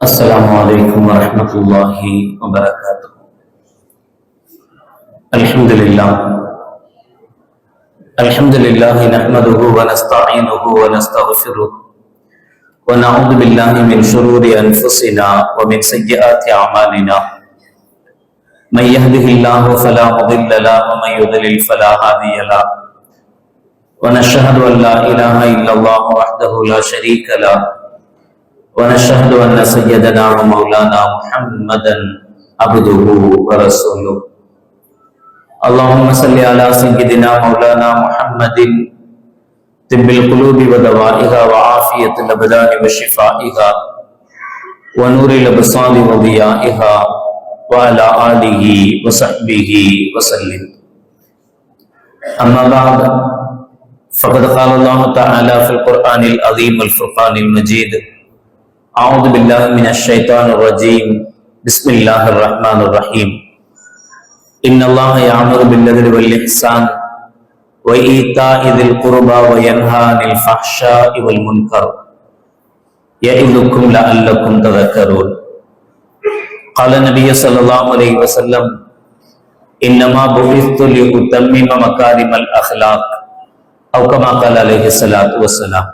السلام عليكم ورحمة الله وبركاته. الحمد لله نحمده ونستعينه ونستغفره ونعوذ بالله من شرور أنفسنا ومن سيئات أعمالنا. من يهده الله فلا مضل له ومن يضلل فلا هادي له. ونشهد أن لا إله إلا الله وحده لا شريك له ونشهد أن سيدنا ومولانا محمدا عبده ورسوله. اللهم صل على سيدنا مولانا محمد طب القلوب ودوائها وعافية الأبدان وشفائها ونور الأبصار وضيائها وعلى آله وصحبه وسلم. أما بعد فقد قال الله تعالى في القرآن العظيم والفرقان المجيد: أعوذ بالله من الشيطان الرجيم. بسم الله الرحمن الرحيم. إن الله يأمر بالعدل والإحسان وإيتاء ذي القربى وينهى عن الفحشاء والمنكر يعظكم لعلكم تذكرون. قال النبي صلى الله عليه وسلم: إنما بعثت لأتمم مكارم الأخلاق أو كما قال عليه الصلاة والسلام.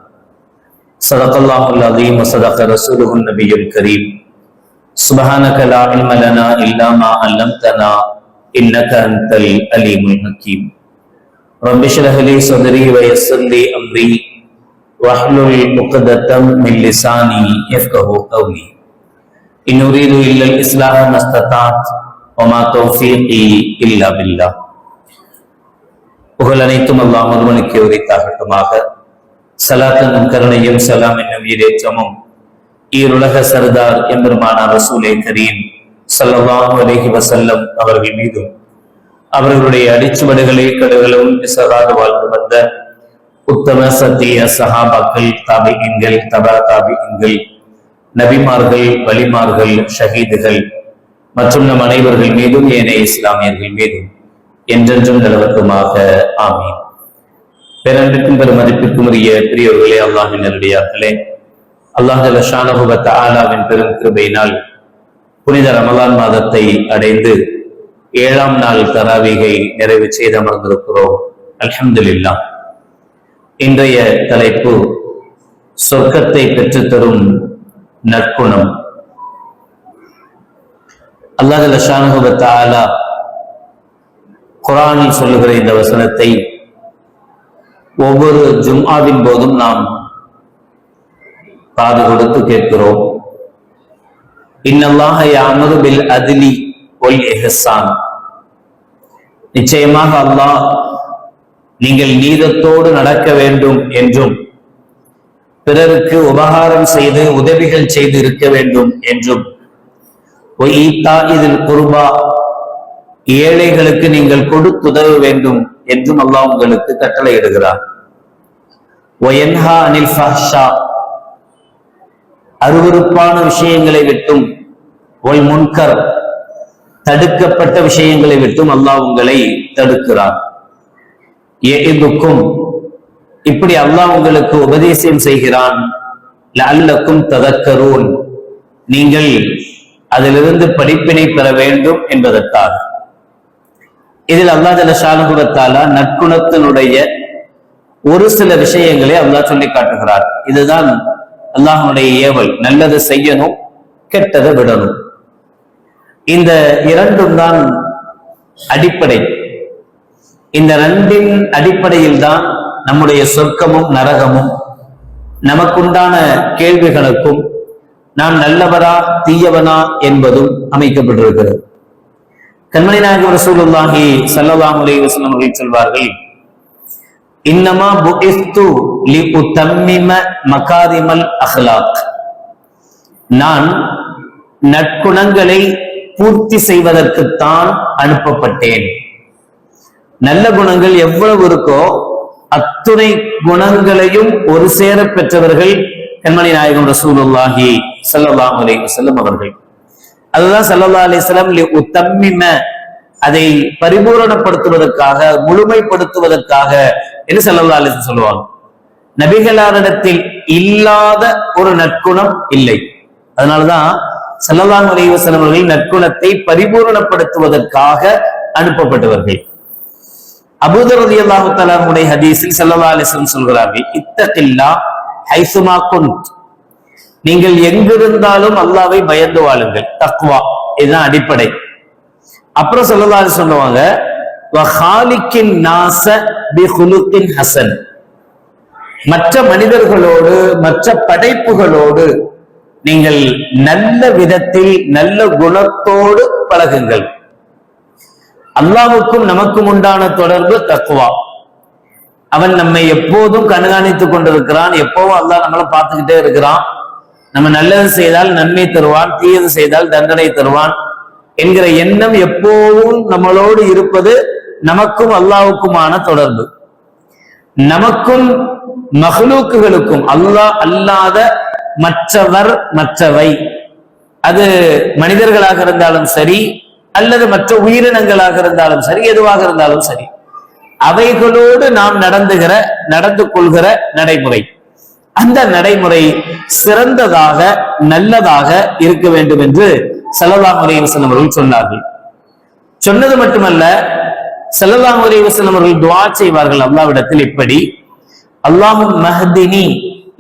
صدق الله العظيم وصدق رسوله النبي الكريم. سبحانك لا علم لنا إلا ما علمتنا إنك أنت العليم الحكيم. رب اشرح لي صدري ويسر لي أمري واحلل عقدة من لساني يفقهوا قولي. إن أريد إلا الإصلاح ما استطعت وما توفيقي إلا بالله. புகழ் அனைத்தும் அல்லாஹ் ஒருவனுக்கு உரித்தாகட்டுமாக. சலாத்தும் கருணையும் சலாம் என்னும் ஈரேற்றமும் ஈருலக சர்தார் எம்பெருமானார் ரசூலே கரீம் ஸல்லல்லாஹு அலைஹி வஸல்லம் அவர்கள் மீதும் அவர்களுடைய அடிச்சுவடுகளை கடுகளும் பிசகாது வாழ்ந்து வந்த உத்தம சத்திய சஹாபாக்கள், தாபிஈன்கள், தபா தாபிஈன்கள், நபிமார்கள், வலிமார்கள், ஷஹீதுகள் மற்றும் நம் அனைவர்கள் மீதும் ஏனைய இஸ்லாமியர்கள் மீதும் என்றென்றும் நிலவட்டுமாக. ஆமீன். பேரன்பிற்கும் பெருமதிப்பிற்கும் உரிய பெரியோர்களே, அல்லாஹ்வின் நல்லடியார்களே, அல்லாஹ் ஜல்ல ஷானஹு வ தஆலாவின் பெரும் கிருபையினால் புனித ரமலான் மாதத்தை அடைந்து 7ஆம் நாள் தராவீகை நிறைவு செய்து அமர்ந்திருக்கிறோம். அல்ஹம்துலில்லாஹ். இன்றைய தலைப்பு சொர்க்கத்தை பெற்றுத்தரும் நற்குணம். அல்லாஹ் ஜல்ல ஷானஹு வ தஆலா குர்ஆனில் சொல்லுகிற இந்த வசனத்தை ஒவ்வொரு ஜும்ஆவின் போதும் நாம் காது கொடுத்து கேட்கிறோம். இன்னல்லாஹ யஅமுரு பில் அத்லி வல் இஹ்சான். நிச்சயமாக அல்லாஹ் நீங்கள் நீதத்தோடு நடக்க வேண்டும் என்றும் பிறருக்கு உபகாரம் செய்து உதவிகள் செய்து இருக்க வேண்டும் என்றும் வஈதாஇல் குர்பா ஏழைகளுக்கு நீங்கள் கொடுத்துதவ வேண்டும் என்றும் அல்லாஹ் உங்களுக்கு கட்டளையிடுகிறார். வயன்ஹா அனில் ஃபஹ்ஷா அருவருப்பான விஷயங்களை விட்டும், ஒல் முன்கர் தடுக்கப்பட்ட விஷயங்களை விட்டும் அல்லாஹ் உங்களை தடுக்கிறார். இப்படி அல்லாஹ் உங்களுக்கு உபதேசம் செய்கிறான். லஅல்லக்கும் ததக்கரூன், நீங்கள் அதிலிருந்து படிப்பினை பெற வேண்டும் என்பதற்காக. இதில் அல்லாஹ் ஜல்ல ஷானஹு வ தஆலா நற்குணத்தினுடைய ஒரு சில விஷயங்களை அல்லாஹ் சொல்லி காட்டுகிறார். இதுதான் அல்லாஹ்வுடைய ஏவல். நல்லது செய்யணும், கெட்டதை விடணும். இந்த இரண்டும் தான் அடிப்படை. இந்த ரெண்டின் அடிப்படையில் தான் நம்முடைய சொர்க்கமும் நரகமும், நமக்குண்டான கேள்விகளுக்கும் நான் நல்லவரா தீயவனா என்பதும் அமைக்கப்பட்டிருக்கிறது. கண்மணி நாயகம் ரசூலுல்லாஹி ஸல்லல்லாஹு அலைஹி வஸல்லம் அவர்கள் சொல்வார்கள்: இன்னமா புஇஸ்து லிஉத்தம்மிம மகாரிமல் அஹ்லாக். நான் நற்குணங்களை பூர்த்தி செய்வதற்குத்தான் அனுப்பப்பட்டேன். நல்ல குணங்கள் எவ்வளவு இருக்கோ அத்துணை குணங்களையும் ஒரு சேர பெற்றவர்கள் கண்மணி நாயகம் ரசூலுல்லாஹி ஸல்லல்லாஹு அலைஹி வஸல்லம் அவர்கள். அதுதான் ஸல்லல்லாஹு அலைஹி வஸல்லம் லிஉத்தம்மிம, அதை பரிபூரணப்படுத்துவதற்காக, முழுமைப்படுத்துவதற்காக என்று ஸல்லல்லாஹு அலைஹி வஸல்லம் சொல்லுவாங்க. நபிகளாரிடத்தில் இல்லாத ஒரு நற்குணம் இல்லை. அதனாலதான் ஸல்லல்லாஹு அலைஹி வஸல்லம் அவர்கள் நற்குணத்தை பரிபூரணப்படுத்துவதற்காக அனுப்பப்பட்டவர்கள். அபூதர் ரலியல்லாஹு தஆலா அன்ஹுடைய ஹதீஸில் ஸல்லல்லாஹு அலைஹி வஸல்லம் சொல்கிறார்கள், இத்தகில்லாஹ் ஹைசுமா குன்த், நீங்கள் எங்கிருந்தாலும் அல்லாஹ்வை பயந்து வாழுங்கள். தக்வா, இதுதான் அடிப்படை. அப்புறம் ஸல்லல்லாஹு அலைஹி வஸல்லம் சொல்லுவாங்க, வஹாலிக்கின் நாஸ பிகுலுக்கின் ஹஸன், மற்ற மனிதர்களோடு மற்ற படைப்புகளோடு நீங்கள் நல்ல விதத்தில் நல்ல குணத்தோடு பழகுங்கள். அல்லாஹ்வுக்கும் நமக்கும் உண்டான தொடர்பு தக்வா. அவன் நம்மை எப்போதும் கண்காணித்துக் கொண்டிருக்கிறான், எப்போதும் அல்லாஹ் நம்மளை பார்த்துக்கிட்டே இருக்கிறான். நம்ம நல்லது செய்தால் நன்மை தருவான், தீயது செய்தால் தண்டனை தருவான் என்கிற எண்ணம் எப்போதும் நம்மளோடு இருப்பது நமக்கும் அல்லாஹ்வுக்குமான தொடர்பு. நமக்கும் மஹ்லூக்குகளுக்கும், அல்லாஹ் அல்லாத மற்றவர் மற்றவை, அது மனிதர்களாக இருந்தாலும் சரி அல்லது மற்ற உயிரினங்களாக இருந்தாலும் சரி, எதுவாக இருந்தாலும் சரி, அவைகளோடு நாம் நடந்து கொள்கிற நடைமுறை, அந்த நடைமுறை சிறந்ததாக நல்லதாக இருக்க வேண்டும் என்று ஸல்லல்லாஹு அலைஹி வஸல்லம் அவர்கள் சொன்னார்கள். சொன்னது மட்டுமல்ல, ஸல்லல்லாஹு அலைஹி வஸல்லம் அவர்கள் துஆ செய்வார்கள் அல்லாஹ்விடத்தில் இப்படி, அல்லாஹும்ம மஹ்தினி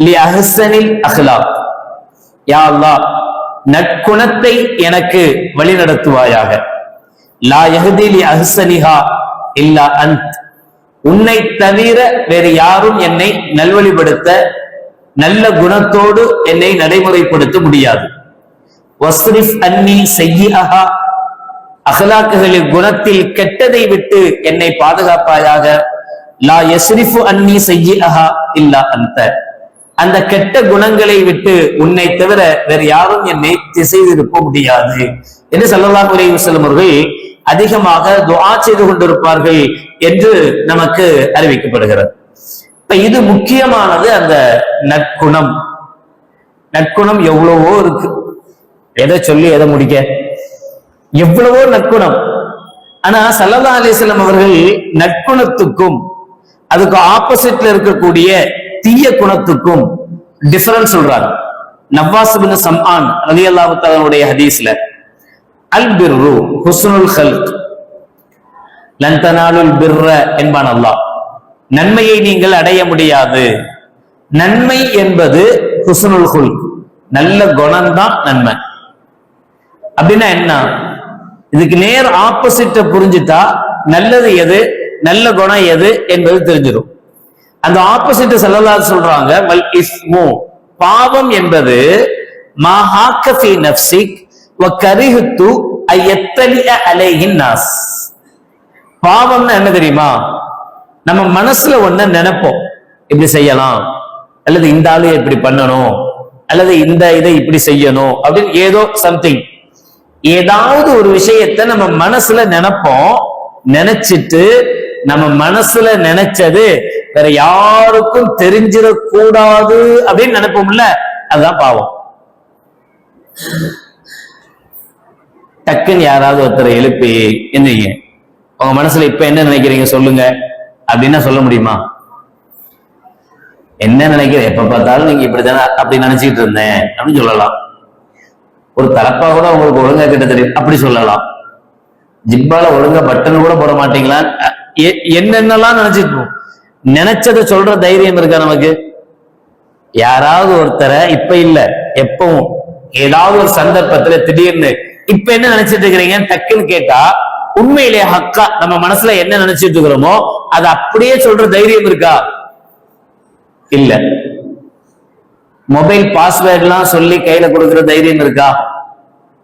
லி அஹ்ஸனில் அக்லாக், யா அல்லாஹ் நற்குணத்தை எனக்கு வழிநடத்துவாயாக. லா யஹ்தி லி அஹ்ஸனிஹா இல்லா அன்த், உன்னை தவிர வேறு யாரும் என்னை நல்வழிப்படுத்த நல்ல குணத்தோடு என்னை நடைமுறைப்படுத்த முடியாது. வஸ்ரிஃப் அன்னி ஸய்யிஅஹா, அக்லாக்குகளில் குணத்தில் கெட்டதை விட்டு என்னை பாதுகாப்பாயாக. லா யஸ்ரிஃபு அன்னி ஸய்யிஅஹா இல்லா அன்த, அந்த கெட்ட குணங்களை விட்டு உன்னை தவிர வேறு யாரும் என்னை திசை திருப்ப முடியாது என்று ஸல்லல்லாஹு அலைஹி வஸல்லம் அவர்கள் அதிகமாக துஆ செய்து கொண்டிருப்பார்கள் என்று நமக்கு அறிவிக்கப்படுகிறது. இப்ப இது முக்கியமானது. அந்த நற்குணம், நற்குணம் எவ்வளவோ இருக்கு, எதை சொல்லி எதை முடிக்க, எவ்வளவோ நற்குணம். ஆனா ஸல்லல்லாஹு அலைஹி வஸல்லம் அவர்கள் நற்குணத்துக்கும் அதுக்கு ஆப்போசிட்ல இருக்கக்கூடிய தீய குணத்துக்கும் டிஃபரன்ஸ் சொல்றாங்க. நவாஸ் பின் சம்ஆன் ரலியல்லாஹு தஆலாவுடைய ஹதீஸ்ல, அல் பிர்ரு ஹுஸ்னுல் ஹல்க் லன் தனாலுல் பிர்ர என்பான் அல்லாஹ், நன்மையை நீங்கள் அடைய முடியாது. நன்மை என்பது ஹுஸ்னுல் ஹுல்க், நல்ல குணம்தான் நன்மை. அப்படின்னா என்ன? இதுக்கு நேர் ஆப்போசிட்ட புரிஞ்சுட்டா நல்லது எது, நல்ல குணம் எது என்பது தெரிஞ்சிடும். அந்த ஆப்போசிட் ஸல்லல்லாஹு சொல்றாங்க, வல் இஸ்மு, பாவம் என்பது மா ஹாக்க ஃபீ நஃப்ஸிக் வ கரிஹ்து அயத்தலிஅ அலைஹின் நாஸ். பாவம்னா என்ன தெரியுமா? நம்ம மனசுல ஒண்ணு நினைப்போம், இப்படி செய்யலாம், அல்லது இந்த ஆளு இப்படி பண்ணணும், அல்லது இந்த இதை இப்படி செய்யணும் அப்படின்னு ஏதோ சம்திங், ஏதாவது ஒரு விஷயத்தை நம்ம மனசுல நினைப்போம். நினைச்சிட்டு நம்ம மனசுல நினைச்சது வேற யாருக்கும் தெரிஞ்சிடக்கூடாது அப்படின்னு நினைப்போம்ல, அதுதான் பாவம். டக்குன்னு யாராவது ஒருத்தரை எழுப்பி, என்னங்க உங்க மனசுல இப்ப என்ன நினைக்கிறீங்க சொல்லுங்க அப்படின்னா சொல்ல முடியுமா? என்ன நினைக்கிற, எப்ப பார்த்தாலும் நீங்க இப்படித்தானே அப்படி நினைச்சிட்டு இருந்தேன் அப்படின்னு சொல்லலாம். ஒரு தலப்பா கூட உங்களுக்கு ஒழுங்கா கிட்ட தெரியும் அப்படி சொல்லலாம். ஜிப்பால ஒழுங்கா பட்டன் கூட போட மாட்டீங்களா, என்னென்னலாம் நினைச்சிட்டு நினைச்சதை சொல்ற தைரியம் இருக்கா நமக்கு? யாராவது ஒருத்தரை இப்ப இல்ல எப்பவும் ஏதாவது ஒரு சந்தர்ப்பத்துல திடீர்னு இப்ப என்ன நினைச்சிட்டு இருக்கிறீங்க டக்குன்னு கேட்டா, உண்மையிலே ஹக்கா நம்ம மனசுல என்ன நினைச்சிட்டு இருக்கிறோமோ அதை அப்படியே சொல்ற தைரியம் இருக்கா? இல்ல. மொபைல் பாஸ்வேர்ட் எல்லாம் சொல்லி கையில கொடுக்கிற தைரியம் இருக்கா?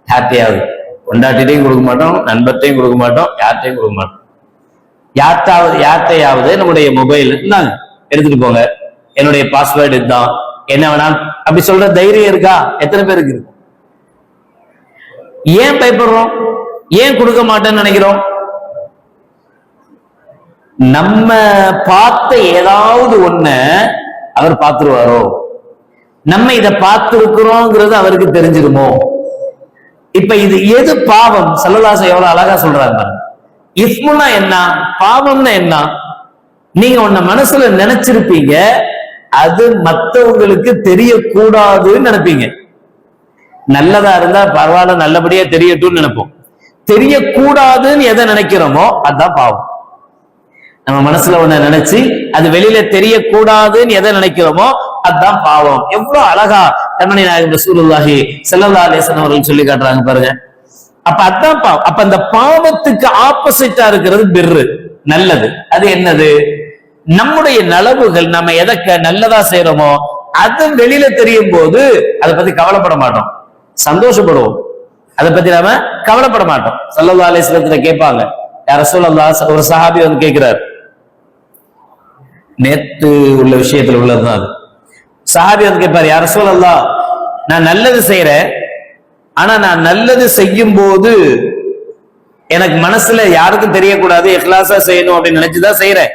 யார்ட்டையாவது, கொண்டாட்டிட்டையும் கொடுக்க மாட்டோம், நண்பர்ட்டையும் கொடுக்க மாட்டோம், யார்ட்டையும் கொடுக்க மாட்டோம். யார்ட்டையாவது நம்முடைய மொபைல் எடுத்துட்டு போங்க, என்னுடைய பாஸ்வேர்டு இதுதான், என்ன வேணா அப்படி சொல்ற தைரியம் இருக்கா? எத்தனை பேருக்கு இருக்கு? ஏன் பயப்படுறோம்? ஏன் கொடுக்க மாட்டேன்னு நினைக்கிறோம்? நம்ம பார்த்த ஏதாவது ஒண்ண அவர் பார்த்துருவாரோ, நம்ம இதை பார்த்திருக்கிறோங்கிறது அவருக்கு தெரிஞ்சிருமோ? இப்ப இது எது பாவம்? ஸல்லல்லாஹு எவ்வளவு அழகா சொல்றாங்க. இஸ்முனா என்ன, பாவம்னா என்ன? நீங்க உன்ன மனசுல நினைச்சிருப்பீங்க, அது மற்றவங்களுக்கு தெரியக்கூடாதுன்னு நினைப்பீங்க. நல்லதா இருந்தா பரவாயில்ல, நல்லபடியா தெரியட்டும்னு நினைப்போம். தெரியக்கூடாதுன்னு எதை நினைக்கிறோமோ அதுதான் பாவம். நம்ம மனசுல ஒண்ணு நினைச்சு அது வெளியில தெரியக்கூடாதுன்னு எதை நினைக்கிறோமோ அதுதான் பாவம். எவ்வளவு அழகா கண்மணி நாயகம் ரசூலுல்லாஹி ஸல்லல்லாஹு அலைஹி வஸல்லம் அவர்கள் சொல்லி காட்டுறாங்க பாருங்க. அப்ப அதான் பாவம். அப்ப அந்த பாவத்துக்கு ஆப்போசிட்டா இருக்கிறது பிர்ரு, நல்லது. அது என்னது? நம்முடைய நலவுகள், நம்ம எதை நல்லதா செய்யறோமோ அது வெளியில தெரியும் போது அதை பத்தி கவலைப்பட மாட்டோம், சந்தோஷப்படுவோம். அதை பத்தி நாம கவலைப்பட மாட்டோம். ஸல்லல்லாஹு அலைஹி வஸல்லம் கேட்பாங்க, யா ரசூலல்லாஹ், ஒரு சஹாபி வந்து கேட்கிறார், நேத்து உள்ள விஷயத்துல உள்ளதுதான் அது. சஹாபி வந்து கேட்பாரு, யா ரசூலல்லாஹ், நான் நல்லது செய்யறேன், ஆனா நான் நல்லது செய்யும் போது எனக்கு மனசுல யாருக்கும் தெரியக்கூடாது, இஹ்லாஸா செய்யணும் அப்படின்னு நினைச்சுதான் செய்யறேன்.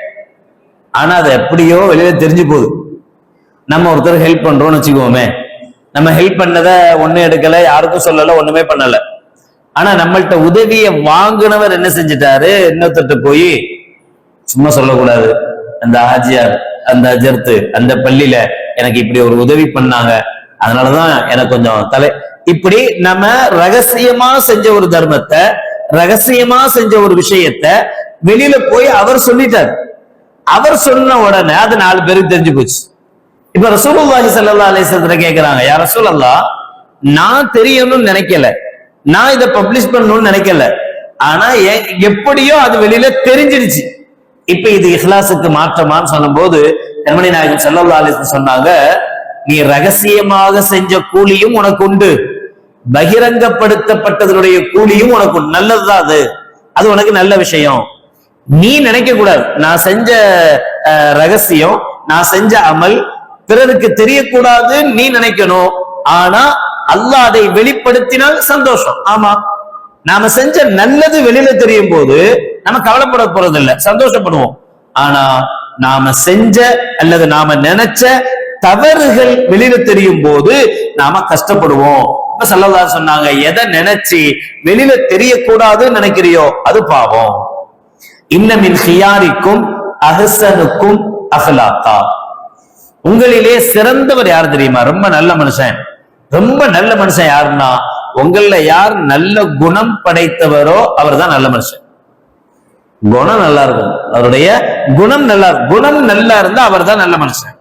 ஆனா அது எப்படியோ வெளியில தெரிஞ்சு போகுது. நம்ம ஒருத்தர் ஹெல்ப் பண்றோம்னு வச்சுக்கோமே, நம்ம ஹெல்ப் பண்ணதை ஒண்ணு எடுக்கல, யாருக்கும் சொல்லல, ஒண்ணுமே பண்ணல. ஆனா நம்மள்ட்ட உதவியை வாங்கினவர் என்ன செஞ்சிட்டாரு, இன்னொருத்தர் போய் சும்மா சொல்லக்கூடாது, அந்த ஹாஜியார், அந்த அஜர்த்து, அந்த பள்ளியில எனக்கு இப்படி ஒரு உதவி பண்ணாங்க, அதனாலதான் எனக்கு கொஞ்சம் இப்படி நம்ம ரகசியமா செஞ்ச ஒரு தர்மத்தை, ரகசியமா செஞ்ச ஒரு விஷயத்த வெளியில போய் அவர் சொல்லிட்டார். அவர் சொன்ன உடனே அது 4 பேருக்கு தெரிஞ்சு போச்சு. இப்ப ரசூலுல்லாஹி ஸல்லல்லாஹு அலைஹி வஸல்லம் கேக்குறாங்க, யா ரசூலல்லாஹ், நான் தெரியணும்னு நினைக்கல, நான் இதை பப்ளிஷ் பண்ணணும்னு நினைக்கல, ஆனா எப்படியோ அது வெளியில தெரிஞ்சிருச்சு. இப்ப இது இஹ்லாஸுக்கு மாற்றமான்னு சொல்லும் போது கண்மணி நாயகம் ஸல்லல்லாஹு அலைஹி வஸல்லம் சொன்னாங்க, நீ ரகசியமாக செஞ்ச கூலியும் உனக்கு உண்டு, பகிரங்கப்படுத்தப்பட்டதனுடைய கூலியும் உனக்கு நல்லதுதான். அது உனக்கு நல்ல விஷயம். நீ நினைக்க கூடாது, நான் செஞ்ச ரகசியம், நான் செஞ்ச அமல் பிறருக்கு தெரியக்கூடாது நீ நினைக்கணும். ஆனா அல்லாஹ் அதை வெளிப்படுத்தினால் சந்தோஷம். ஆமா, நாம செஞ்ச நல்லது வெளியில தெரியும் போது நம்ம கவலைப்பட போறது இல்லை, சந்தோஷப்படுவோம். ஆனா நாம செஞ்ச அல்லது நாம நினைச்ச தவறுகள் வெளியில தெரியும் போது நாம கஷ்டப்படுவோம். இப்ப ஸல்லல்லாஹு சொன்னாங்க, எதை நினைச்சு வெளியில தெரியக்கூடாதுன்னு நினைக்கிறியோ அது பாவம். இன்ன மின் ஹியாரிக்கும் அஹ்ஸனுக்கும் அஹ்லாகா, உங்களிலே சிறந்தவர் யார் தெரியுமா? ரொம்ப நல்ல மனுஷன். ரொம்ப நல்ல மனுஷன் யாருன்னா, உங்கள யார் நல்ல குணம் படைத்தவரோ அவர் தான் நல்ல மனுஷன். குணம் நல்லா இருக்கும், அவருடைய குணம் நல்லா, குணம் நல்லா இருந்தா அவர் தான் நல்ல மனுஷன்.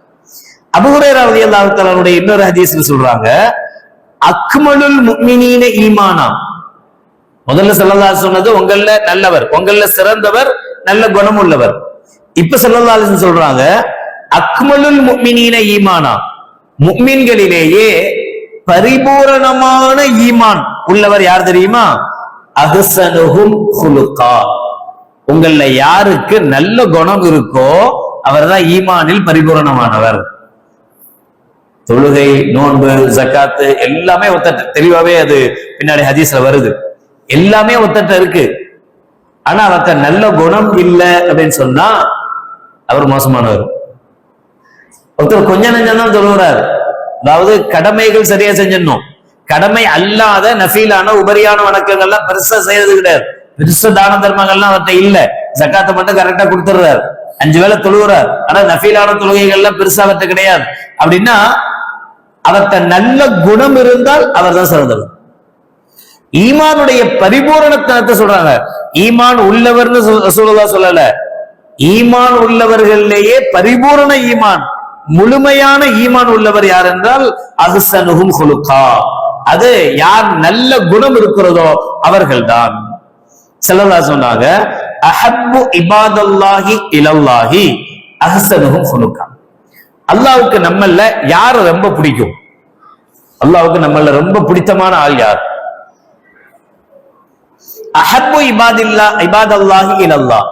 அபூ ஹுரைரா ரலியல்லாஹு தஆலாவுடைய இன்னொரு ஹதீஸ்ல சொல்றாங்க, அக்மலுல் முஃமினீன ஈமானா, முதல்ல ஸல்லல்லாஹு அலைஹி சொன்னது உங்கள நல்லவர், உங்கள சிறந்தவர், நல்ல குணம் உள்ளவர். இப்ப ஸல்லல்லாஹு அலைஹி சொல்றாங்க, அக்மலுல் முஃமினீன ஈமானா, முஃமின்களிலேயே பரிபூரணமான ஈமான் உள்ளவர் யார் தெரியுமா? அஹ்ஸனுஹும் குலுகா, உங்கள யாருக்கு நல்ல குணம் இருக்கோ அவர்தான் ஈமானில் பரிபூரணமானவர். தொழுகை, நோன்பு, ஜக்காத்து எல்லாமே ஒத்தட்ட, தெளிவாவே அது பின்னாடி ஹதீஸ்ல வருது, எல்லாமே ஒத்தட்ட இருக்கு. ஆனா அவர்கிட்ட நல்ல குணம் இல்லை அப்படின்னு சொன்னா அவர் மோசமானவர். ஒருத்தர் கொஞ்ச நெஞ்சம் தான் தொழுகிறார், அதாவது கடமைகள் சரியா செஞ்சிடணும், கடமை அல்லாத நஃபீலான உபரியான வணக்கங்கள்லாம் பெருசா செய்யறது கிடையாது, பெருசா தான தர்மங்கள்லாம் அவர்கிட்ட இல்ல, ஜக்காத்தை மட்டும் கரெக்டா கொடுத்துடுறாரு, 5 வேளை தொழுகிறார், ஆனா நஃபீலான தொழுகைகள்லாம் பெருசா அவர்கிட்ட கிடையாது. அப்படின்னா அவர்கிட்ட நல்ல குணம் இருந்தால் அவர் தான் சிறந்தவர். ஈமானுடைய பரிபூரணத்தை சொல்றாங்க, ஈமான் உள்ளவர்னு சொல்லல, ஈமான் உள்ளவர்களிலேயே பரிபூரண ஈமான், முழுமையான ஈமான் உள்ளவர் யார் என்றால் அஹ்ஸனுஹும் குலுகா, அது யார் நல்ல குணம் இருக்கிறதோ அவர்கள்தான். ஸல்லல்லாஹு சொன்னாங்க, அஹப்பு இபாதல்லாஹி இலல்லாஹி அஹ்ஸனுஹும் குலுகா, அல்லாஹ்வுக்கு நம்மள யார் ரொம்ப பிடிக்கும், அல்லாஹ்வுக்கு நம்மள ரொம்ப பிடித்தமான ஆள் யார்? அஹப்பு இபாதல்லாஹி இலல்லாஹ்,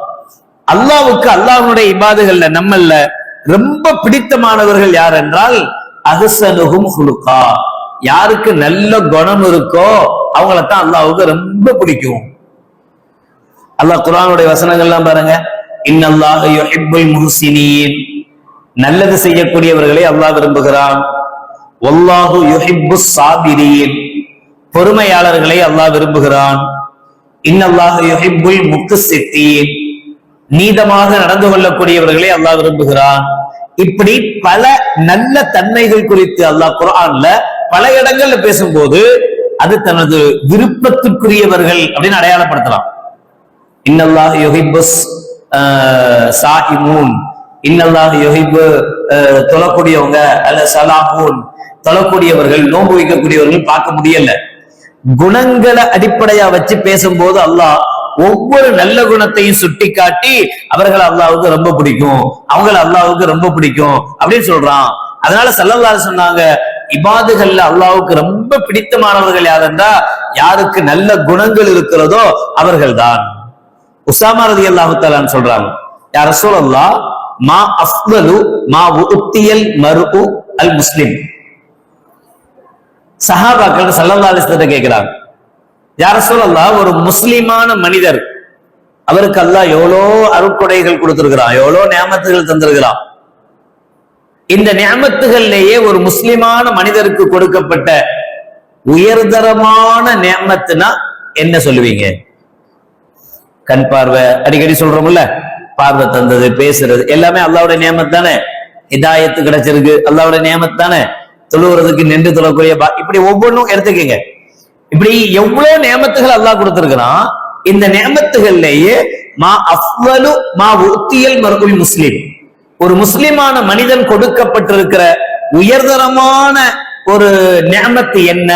அல்லாஹ்வுக்கு அல்லாஹ்வுடைய இபாதுகள்ல நம்மள ரொம்ப பிடித்தமானவர்கள் யார் என்றால் அஹ்ஸனுஹும் குலுகா, யாருக்கு நல்ல குணம் இருக்கோ அவங்களத்தான் அல்லாஹ்வுக்கு ரொம்ப பிடிக்கும். அல்லாஹ் குர்ஆனுடைய வசனங்கள்லாம் பாருங்க, இன்னல்லாஹ யுஹிப்புல் முஹ்ஸினீன், நல்லது செய்யக்கூடியவர்களை அல்லாஹ் விரும்புகிறான். வல்லாஹு யுஹிப்புஸ் சாபிரீன், பொறுமையாளர்களை அல்லாஹ் விரும்புகிறான். இன்னல்லாஹ யுஹிப்புல் முக்ஸித்தீன், நீதமாக நடந்து கொள்ளக்கூடியவர்களை அல்லாஹ் விரும்புகிறான். இப்படி பல நல்ல தன்மைகள் குறித்து அல்லாஹ் குர்ஆன்ல பல இடங்கள்ல பேசும்போது அது தனது விருப்பத்திற்குரியவர்கள் அப்படின்னு அடையாளப்படுத்தலாம். இன்னல்லாஹ் யுஹிப்புஸ் சாயிமூன், இன்னல்லாஹ் யுஹிப்பு தொழக்கூடியவங்க அல்ல சலாமூன், தொழக்கூடியவர்கள், நோன்பு வைக்கக்கூடியவர்கள் பார்க்க முடியல. குணங்களை அடிப்படையா வச்சு பேசும்போது அல்லாஹ் ஒவ்வொரு நல்ல குணத்தையும் சுட்டி காட்டி அவர்கள் அல்லாஹ்வுக்கு ரொம்ப பிடிக்கும், அவங்களை அல்லாஹ்வுக்கு ரொம்ப பிடிக்கும் அப்படின்னு சொல்றான். அதனால ஸல்லல்லாஹு அலைஹி சொன்னாங்க, இபாதுகள்ல அல்லாஹ்வுக்கு ரொம்ப பிடித்தமானவர்கள் யாருன்னா யாருக்கு நல்ல குணங்கள் இருக்கிறதோ அவர்கள் தான். உஸாமா ரலியல்லாஹு தஆலா சொல்றாங்க, யா ரசூலல்லாஹ் மா அஃதலு மா உத்தியல் மர்உ அல் முஸ்லிம். சஹாபாக்கள் ஸல்லல்லாஹு அலைஹி வஸல்லம் கேக்குறாங்க, யா ரசூலல்லாஹ் ஒரு முஸ்லிமான மனிதர், அவருக்கு அல்லாஹ் எவ்வளோ அருட்கொடைகள் கொடுத்திருக்கிறான், எவ்வளோ நியாமத்துகள் தந்திருக்கிறான். இந்த நியாமத்துகள்லேயே ஒரு முஸ்லிமான மனிதருக்கு கொடுக்கப்பட்ட உயர்தரமான நியாமத்துனா என்ன சொல்லுவீங்க? கண் பார்வை, அடிக்கடி சொல்றோம்ல, பார்வை தந்தது, பேசுறது எல்லாமே அல்லாஹ்வுடைய நியாமத் தானே. ஹிதாயத்து கிடைச்சிருக்கு, அல்லாஹ்வுடைய நியாமத் தானே. தொழுவுறதுக்கு நின்று தொழக்கூடிய இப்படி ஒவ்வொன்றும் எடுத்துக்கங்க. இப்படி எவ்வளவு நியாமத்துகள் அல்லாஹ் கொடுத்திருக்கிறான். இந்த நியாமத்துகள்லேயே மா அஃவலு மா உத்தியல் மர்உல் முஸ்லிம், ஒரு முஸ்லிமான மனிதன் கொடுக்கப்பட்டிருக்கிற உயர்தரமான ஒரு நியாமத்து என்ன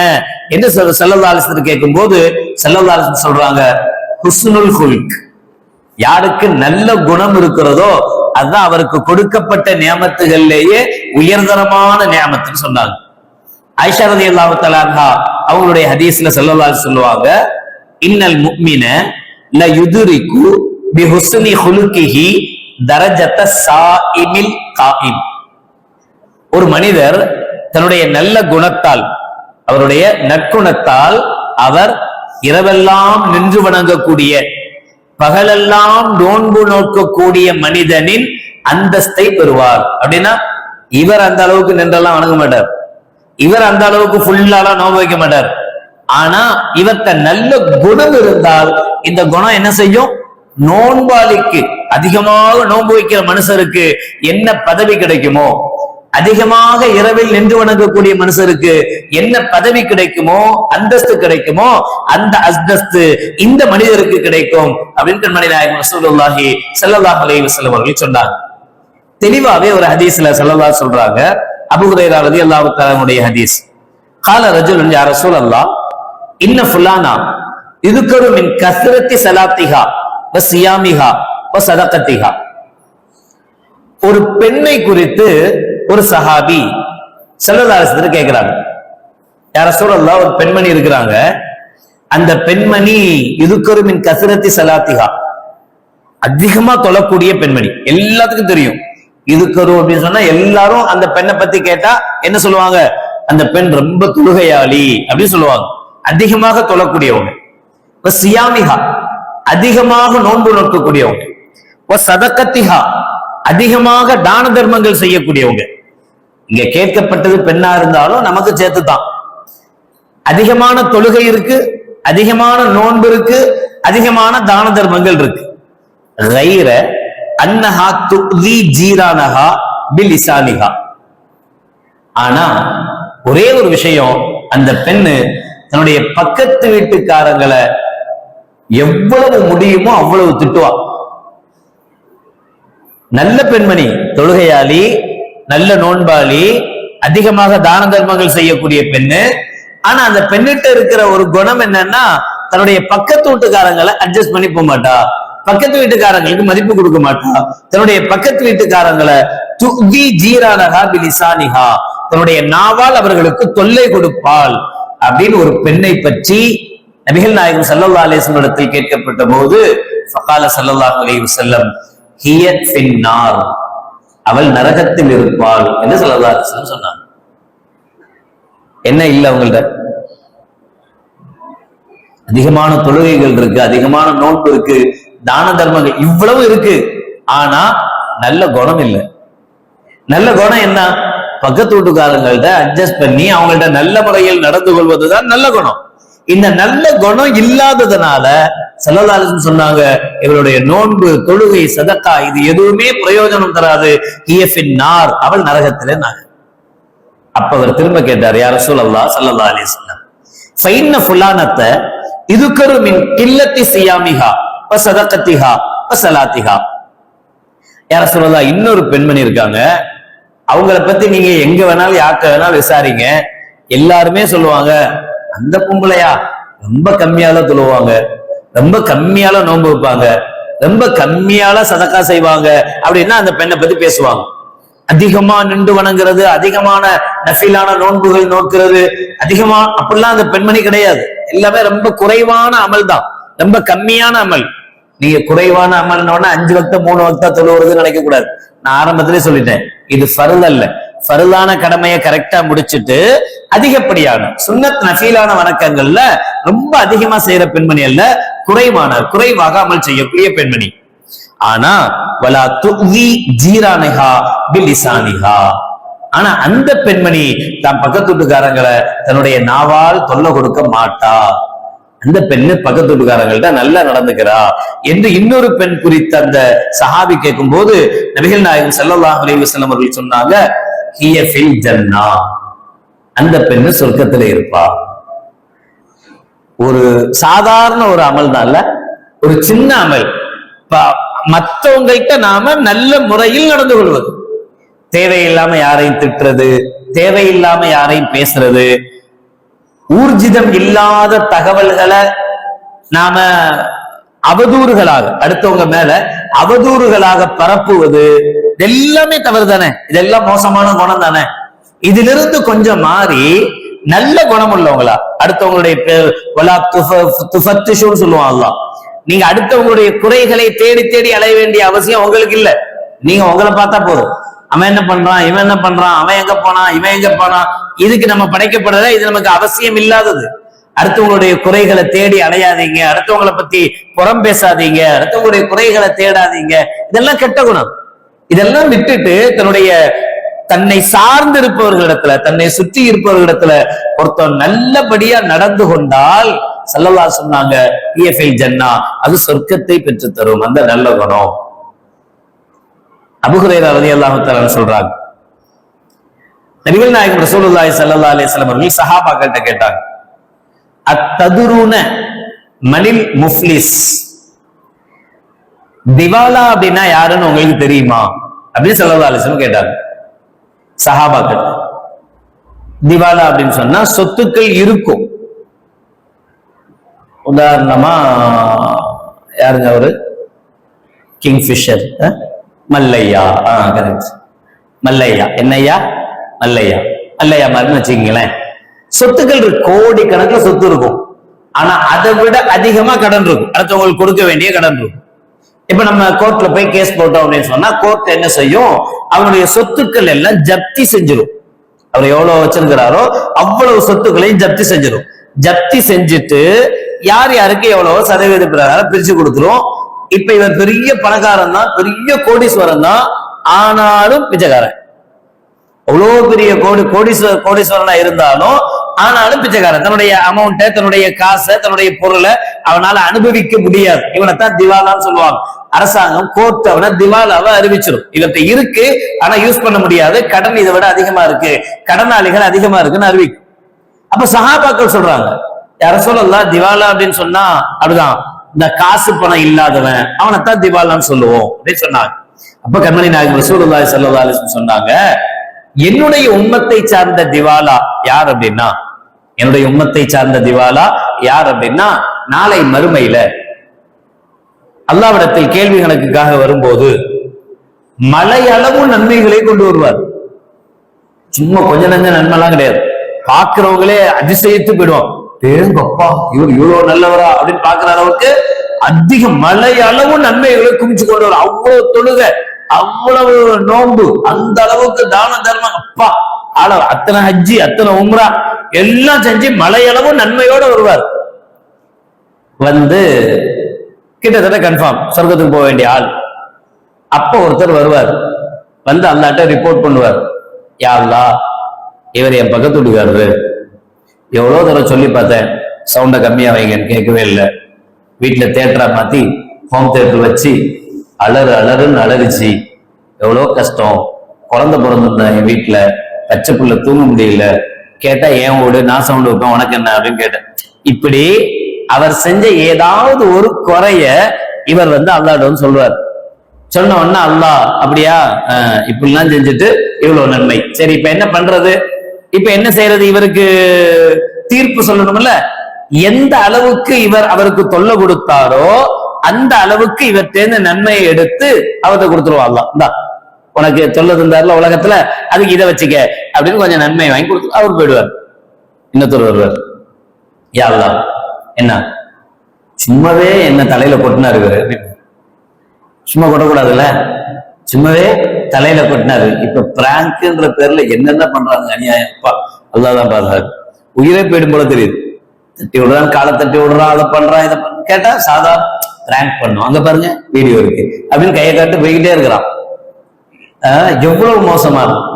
என்று ஸல்லல்லாஹு அலைஹி வஸல்லம் கேட்கும் போது ஸல்லல்லாஹு அலைஹி வஸல்லம் சொல்றாங்க, ஹுஸ்னுல் குல்க். யாருக்கு நல்ல குணம் இருக்கிறதோ அதுதான் அவருக்கு கொடுக்கப்பட்ட நியாமத்துகள்லேயே உயர்தரமான நியாமத்துன்னு சொன்னாங்க. ஆயிஷா ரலியல்லாஹு தஆலா அன்ஹா அவங்களுடைய ஹதீஸ்ல ஸல்லல்லாஹு அலைஹி சொல்லுவாங்க, இன்னல் முஃமின ல யுத்ரிகு பி ஹுஸ்னி குலுகிஹி தரஜத ஸாயிமில் காயிம். ஒரு மனிதர் தன்னுடைய நல்ல குணத்தால், அவருடைய நற்குணத்தால் அவர் இரவெல்லாம் நின்று வணங்கக்கூடிய, பகலெல்லாம் நோன்பு நோக்கக்கூடிய மனிதனின் அந்தஸ்தை பெறுவார். அப்படின்னா இவர் அந்த அளவுக்கு நின்றெல்லாம் வணங்க மாட்டார், இவர் அந்த அளவுக்கு ஃபுல்லாலாம் நோன்பு வைக்க மாட்டார். ஆனா இவர்கிட்ட நல்ல குணம் இருந்தால் இந்த குணம் என்ன செய்யும்? நோன்பாளிக்கு, அதிகமாக நோன்பு வைக்கிற மனுஷருக்கு என்ன பதவி கிடைக்குமோ, அதிகமாக இரவில் நின்று வணங்கக்கூடிய மனுஷருக்கு என்ன பதவி கிடைக்குமோ, அந்தஸ்து கிடைக்குமோ, அந்த அந்தஸ்து இந்த மனிதருக்கு கிடைக்கும் அப்படின்னு கண்மணி நாயகம் ரசூலுல்லாஹி ஸல்லல்லாஹு அலைஹி வஸல்லம் அவர்கள் சொன்னாங்க. தெளிவாவே ஒரு ஹதீஸ்ல ஸல்லல்லாஹு சொல்றாங்க, அபூ ஹுரைரா ரலியல்லாஹு தஆலாவுடைய ஹதீஸ், قال رجل يا رسول الله ان فلانا يذكر من كثرة صلاتها وصيامها وصدقتها. ஒரு பெண்ணை குறித்து ஒரு சஹாபி ஸல்லல்லாஹு அலைஹி வஸல்லம் கேக்குறாங்க, யா ரசூலல்லாஹ் ஒரு பெண்மணி இருக்கிறாங்க, அந்த பெண்மணி யுதுக்கரு மின் கஸரத்தி ஸலாத்திஹா, அதிகமா தொழக்கூடிய பெண்மணி. எல்லாத்துக்கும் தெரியும் யுதுக்கரு அப்படின்னு சொன்னா எல்லாரும் அந்த பெண்ணை பத்தி கேட்டா என்ன சொல்லுவாங்க? அந்த பெண் ரொம்ப தொழுகையாளி அப்படின்னு சொல்லுவாங்க, அதிகமாக தொழக்கூடியவங்க. சியாமிஹா, அதிகமாக நோன்பு நோக்கக்கூடியவங்க. சதகத்திஹா, அதிகமாக தான தர்மங்கள் செய்யக்கூடியவங்க. இங்க கேட்கப்பட்டது பெண்ணா இருந்தாலும் நமக்கு சேர்த்துதான். அதிகமான தொழுகை இருக்கு, அதிகமான நோன்பு இருக்கு, அதிகமான தான தர்மங்கள் இருக்கு. கைர அன்னஹா துதி ஜீரானஹா பிலிசானிஹா. ஆனா ஒரே ஒரு விஷயம், அந்த பெண்ணு தன்னுடைய பக்கத்து வீட்டுக்காரங்களை எவ்வளவு முடியுமோ அவ்வளவு திட்டுவா. நல்ல பெண்மணி, தொழுகையாளி, நல்ல நோன்பாளி, அதிகமாக தான தர்மங்கள் செய்யக்கூடிய பெண்ணு. ஆனா அந்த பெண்ணிட்ட இருக்கிற ஒரு குணம் என்னன்னா, தன்னுடைய பக்கத்து வீட்டுக்காரங்களை அட்ஜஸ்ட் பண்ணி போக மாட்டா, பக்கத்து வீட்டுக்காரங்களுக்கு மதிப்பு கொடுக்க மாட்டா. தன்னுடைய பக்கத்து வீட்டுக்காரங்களை துதி ஜீரானஹா பிலிசானிஹா, தன்னுடைய நாவால் அவர்களுக்கு தொல்லை கொடுப்பாள் அப்படின்னு ஒரு பெண்ணை பற்றி நபிகள் நாயகம் ஸல்லல்லாஹு அலைஹி வஸல்லம் இடத்தில் கேட்கப்பட்ட போது ஃபகால ஸல்லல்லாஹு அலைஹி வஸல்லம் ஹிய ஃபின்னார், அவள் நரகத்தில் இருப்பாள் என்று ஸல்லல்லாஹு அலைஹி வஸல்லம் சொன்னாங்க. என்ன இல்ல அவங்கள்ட்ட? அதிகமான தொழுகைகள் இருக்கு, அதிகமான நோன்பு இருக்கு, தான தர்மங்கள் இவ்வளவு இருக்கு, ஆனா நல்ல குணம் இல்லை. நல்ல குணம் என்ன? பக்கத்து வீட்டுக்காரங்கள்ட்ட அட்ஜஸ்ட் பண்ணி அவங்கள்ட்ட நல்ல முறையில் நடந்து கொள்வதுதான் நல்ல குணம். இந்த நல்ல குணம் இல்லாததுனால ஸல்லல்லாஹு அலைஹி வஸல்லம் சொன்னாங்க, இவருடைய நோன்பு, தொழுகை, சதக்கா இது எதுவுமே பிரயோஜனம் தராது. ஹிய ஃபின்னார், அவள் நரகத்திலே. அப்ப அவர் திரும்ப கேட்டார், யா ரசூலல்லாஹ் ஸல்லல்லாஹு அலைஹி வஸல்லம், ஃபைன்ன ஃபுலானத்த இதுகரு மின் கில்லத்தி சியாமிஹா வ ஸதகத்திஹா வ ஸலாத்திஹா. யா ரசூலல்லாஹ், இன்னொரு பெண்மணி இருக்காங்க, அவங்கள பத்தி நீங்க எங்க வேணாலும் யார்கிட்ட வேணாலும் விசாரிங்க, எல்லாருமே சொல்லுவாங்க அந்த பொம்பளையா ரொம்ப கம்மியால தொழுவாங்க, ரொம்ப கம்மியால நோன்பு வைப்பாங்க, ரொம்ப கம்மியால சதக்கா செய்வாங்க அப்படின்னா அந்த பெண்ணை பத்தி பேசுவாங்க. அதிகமா நின்று வணங்குறது, அதிகமான நஃபிலான நோன்புகள் நோக்கிறது, அதிகமா அப்படிலாம் அந்த பெண்மணி கிடையாது. எல்லாமே ரொம்ப குறைவான அமல் தான், ரொம்ப கம்மியான அமல். நீங்க குறைவான அமல்னோட 5 வக்த 3 வக்தா தொழுவுறதுன்னு நினைக்க கூடாது. நான் ஆரம்பத்திலே சொல்லிட்டேன், இது ஃபர்ல் அல்ல. ஃபர்லான கடமையை கரெக்டா முடிச்சுட்டு அதிகப்படியான சுன்னத் நஃபீலான வணக்கங்கள்ல ரொம்ப அதிகமா செய்யற பெண்மணி அல்ல, குறைவாக அமல் செய்யக்கூடிய பெண்மணி. ஆனா வலா துவி ஜீரானிஹா பிலிசானிஹா, ஆனா அந்த பெண்மணி தன் பக்கத்து வீட்டுக்காரங்களை தன்னுடைய நாவால் தொல்லை கொடுக்க மாட்டா. அந்த பெண்ணு பக்கத்து வீட்டுக்காரங்கள்ட்ட நல்லா நடந்துக்கிறா என்று இன்னொரு பெண் குறித்த அந்த சஹாபி கேட்கும் போது நபிகள் நாயகம் ஸல்லல்லாஹு அலைஹி வஸல்லம் அவர்கள் சொன்னாங்க, ஹிய ஃபில் ஜன்னா, அந்த பெண்ணு சொர்க்கத்துல இருப்பா. ஒரு சாதாரண ஒரு அமல் தான், ஒரு சின்ன அமல். மற்றவங்கள்ட்ட நாம நல்ல முறையில் நடந்து கொள்வது, தேவையில்லாம யாரையும் திட்டுறது, தேவையில்லாம யாரையும் பேசுறது, ஊர்ஜிதம் இல்லாத தகவல்களை நாம அவதூறுகளாக அடுத்தவங்க மேல அவதூறுகளாக பரப்புவது எல்லாமே தவறு தானே, இதெல்லாம் மோசமான குணம் தானே. இதிலிருந்து கொஞ்சம் மாறி நல்ல குணம் உள்ளவங்களா அடுத்தவங்களுடைய சொல்லுவாங்க. நீங்க அடுத்தவங்களுடைய குறைகளை தேடி தேடி அலைய வேண்டிய அவசியம் உங்களுக்கு இல்ல. நீங்க உங்களை பார்த்தா போதும், அவன் என்ன பண்றான், இவன் என்ன பண்றான், அவன் எங்க போனான், இவன் எங்க போனான், இதுக்கு நம்ம படைக்கப்படுறத, இது நமக்கு அவசியம் இல்லாதது. அடுத்தவங்களுடைய குறைகளை தேடி அலையாதீங்க, அடுத்தவங்களை பத்தி புறம் பேசாதீங்க, அடுத்தவங்களுடைய குறைகளை தேடாதீங்க. இதெல்லாம் கெட்ட குணம். இதெல்லாம் விட்டுட்டு தன்னை சார்ந்து இருப்பவர்களிடத்துல, தன்னை சுற்றி இருப்பவர்களிடத்துல ஒருத்தர் நல்லபடியா நடந்து கொண்டால் ஸல்லல்லாஹு சொன்னாங்க, ஹிய ஃபில் ஜன்னா, அது சொர்க்கத்தை பெற்று தரும் அந்த நல்ல குணம். அபூ ஹுரைரா ரலியல்லாஹு தஆலா சொல்றாங்க, நபிகள் நாயகம் ரசூலுல்லாஹி ஸல்லல்லாஹு அலைஹி வஸல்லம் அவர்கள் சஹாபாக்கள்கிட்ட கேட்டாங்க, அத்ததுருன மனில் முஃப்லிஸ், திவாலா அப்படின்னா யாருன்னு உங்களுக்கு தெரியுமா அப்படின்னு ஸல்லல்லாஹு அலைஹி வஸல்லம் கேட்டாங்க. சஹாபாக்கள், திவாலா அப்படின்னு சொன்னா சொத்துக்கள் இருக்கும். உதாரணமா யாருங்க அவரு, கிங்ஃபிஷர் மல்லையா, மல்லையா, என்னையா மல்லையா, மல்லையா மாதிரி வச்சுக்கீங்களேன். சொத்துக்கள் இருக்கு, கோடி கணக்குல சொத்து இருக்கும். ஆனா அதை விட அதிகமா கடன் இருக்கும், அடுத்தவங்களுக்கு கொடுக்க வேண்டிய கடன் இருக்கும். இப்ப நம்ம கோர்ட்ல போய் கேஸ் போட்டோம் அப்படின்னு சொன்னா கோர்ட் என்ன செய்யும், அவருடைய சொத்துக்கள் எல்லாம் ஜப்தி செஞ்சிடும். அவர் எவ்வளவு வச்சிருக்கிறாரோ அவ்வளவு சொத்துக்களையும் ஜப்தி செஞ்சிடும். ஜப்தி செஞ்சுட்டு யார் யாருக்கு எவ்வளவோ சதவீத பிரகாரம் பிரிச்சு கொடுத்துரும். இப்ப இவர் பெரிய பணக்காரன் தான், பெரிய கோடீஸ்வரன் தான், ஆனாலும் பிச்சைக்காரன். அவ்வளவு பெரிய கோடீஸ்வரனா இருந்தாலும் ஆனாலும் பிச்சைக்காரன். தன்னுடைய அமௌண்ட்டை, தன்னுடைய காசை, தன்னுடைய பொருளை அவனால அனுபவிக்க முடியாது. இவனைத்தான் திவாலான்னு சொல்லுவாங்க. அரசாங்கம் கோர்ட் அவனை திவாலாவை அறிவிச்சிடும். இவற்றை இருக்கு ஆனா யூஸ் பண்ண முடியாது, கடன் இதை விட அதிகமா இருக்கு, கடனாளிகள் அதிகமா இருக்குன்னு அறிவிக்கும். அப்ப சஹாபாக்கள் சொல்றாங்க, யார சொல்லலாம் திவாலா அப்படின்னு சொன்னா அப்படிதான், இந்த காசு பணம் இல்லாதவன் அவனைத்தான் திவாலான்னு சொல்லுவோம் அப்படின்னு சொன்னாங்க. அப்ப கண்மணி நாயகம் ரசூலுல்லாஹி ஸல்லல்லாஹு அலைஹி வஸல்லம் சொன்னாங்க, என்னுடைய உம்மத்தை சார்ந்த திவாலா யார் அப்படின்னா, என்னுடைய உம்மத்தை சார்ந்த திவாலா யார் அப்படின்னா, நாளை மறுமையில அல்லாஹ்விடத்தில் கேள்வி கணக்குக்காக வரும்போது மலையளவு நன்மைகளை கொண்டு வருவார். சும்மா கொஞ்ச நஞ்ச நன்மைலாம் கிடையாது, பாக்குறவங்களே அதிசயித்து போயிடுவான். தேங்கப்பா இவர் இவ்வளவு நல்லவரா அப்படின்னு பாக்குற அளவுக்கு அதிக மலையளவு நன்மைகளை குமிச்சு கொண்டு வரும். அவ்வளவு தொழுக, அவ்வளவு நோன்பு, அந்த அளவுக்கு தான தர்மம், அப்பா அளவு அத்தனை ஹஜ்ஜி, அத்தனை உம்ரா எல்லாம் செஞ்சு மலையளவு நன்மையோட வருவார். வந்து கிட்டத்தட்ட கன்ஃபார்ம் சொர்க்கத்துக்கு போக வேண்டிய ஆள். அப்ப ஒருத்தர் வருவார், வந்து அல்லாஹ்ட்ட ரிப்போர்ட் பண்ணுவார், யா அல்லாஹ் இவர் என் பக்கத்து வீட்டுக்காரரு, எவ்வளவு தடவை சொல்லி பார்த்தேன், சவுண்டை கம்மியா வைங்கன்னு கேட்கவே இல்லை. வீட்டுல தேட்டரா மாத்தி ஹோம் தேட்டர் வச்சு அலறுன்னு அலறிச்சு, எவ்வளவு கஷ்டம், குழந்தை பிறந்திருந்தேன் என் வீட்டுல, பச்சை புள்ள தூங்க முடியல, கேட்டா ஏன் ஓடு நான் சவுண்ட் வைப்பேன் உனக்கு என்ன அப்படின்னு கேட்டேன். இப்படி அவர் செஞ்ச ஏதாவது ஒரு குறைய இவர் அல்லாஹ்விடம் சொல்வார். சொன்ன உடனே அல்லாஹ் அப்படியா இப்படிலாம் செஞ்சுட்டு இவ்வளவு நன்மை, சரி இப்ப என்ன பண்றது, இப்ப என்ன செய்யறது, இவருக்கு தீர்ப்பு சொல்லணும்ல. எந்த அளவுக்கு இவர் அவருக்கு தொல்லை கொடுத்தாரோ அந்த அளவுக்கு இவர் தேர்ந்த நன்மையை எடுத்து அவர்கிட்ட கொடுத்துருவா. அல்லாஹ் இந்தா உனக்கு தொல்லை தந்தாருல உலகத்துல, அதுக்கு இதை வச்சுக்க அப்படின்னு கொஞ்சம் நன்மையை வாங்கி கொடுத்து அவர் போயிடுவார். இன்னொருத்தர் வருவார், யா அல்லாஹ் என்ன சும்மாவே என்ன தலையில கொட்டினாரு இவரு, சும்மா கொட்டக்கூடாதுல்ல, சும்மாவே தலையில கொட்டினாரு, இப்ப பிராங்க்ன்ற பேர்ல என்னென்ன பண்றாங்க அநியாயம், அல்லாஹ் தான் பாருங்க. உயிரை போயிடும் போல தெரியுது, தட்டி விடுறான், காலை தட்டி விடுறான், அதை பண்றான் இதை கேட்டா சாதாரண பிராங்க் பண்ணும், அங்க பாருங்க வீடியோ இருக்கு அப்படின்னு கையை காட்டு போய்கிட்டே இருக்கிறான். எவ்வளவு மோசமா இருக்கும்.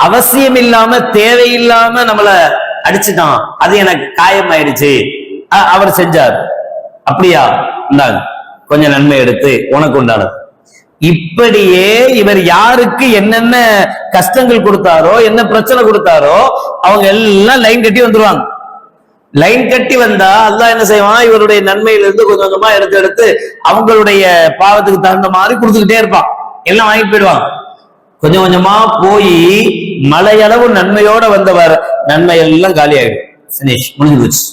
அவசியம் இல்லாம தேவையில்லாம நம்மள அடிச்சுட்டான், அது எனக்கு காயம் ஆயிடுச்சு, அவர் செஞ்சார், அப்படியா இந்தாங்க கொஞ்சம் நன்மை எடுத்து உனக்கு உண்டானது. இப்படியே இவர் யாருக்கு என்னென்ன கஷ்டங்கள் கொடுத்தாரோ என்ன பிரச்சனை கொடுத்தாரோ அவங்க எல்லாம் லைன் கட்டி வந்துருவாங்க. லைன் கட்டி வந்தா அல்லாஹ் என்ன செய்வான், இவருடைய நன்மையிலிருந்து கொஞ்சம் கொஞ்சமா எடுத்து எடுத்து அவங்களுடைய பாவத்துக்கு தகுந்த மாதிரி கொடுத்துக்கிட்டே இருப்பான், எல்லாம் வாங்கிட்டு போயிடுவாங்க. கொஞ்சம் கொஞ்சமா போய் மலையளவு நன்மையோட வந்தவர் நன்மை எல்லாம் காலி ஆயிடும், ஃபினிஷ் முடிஞ்சு போச்சு.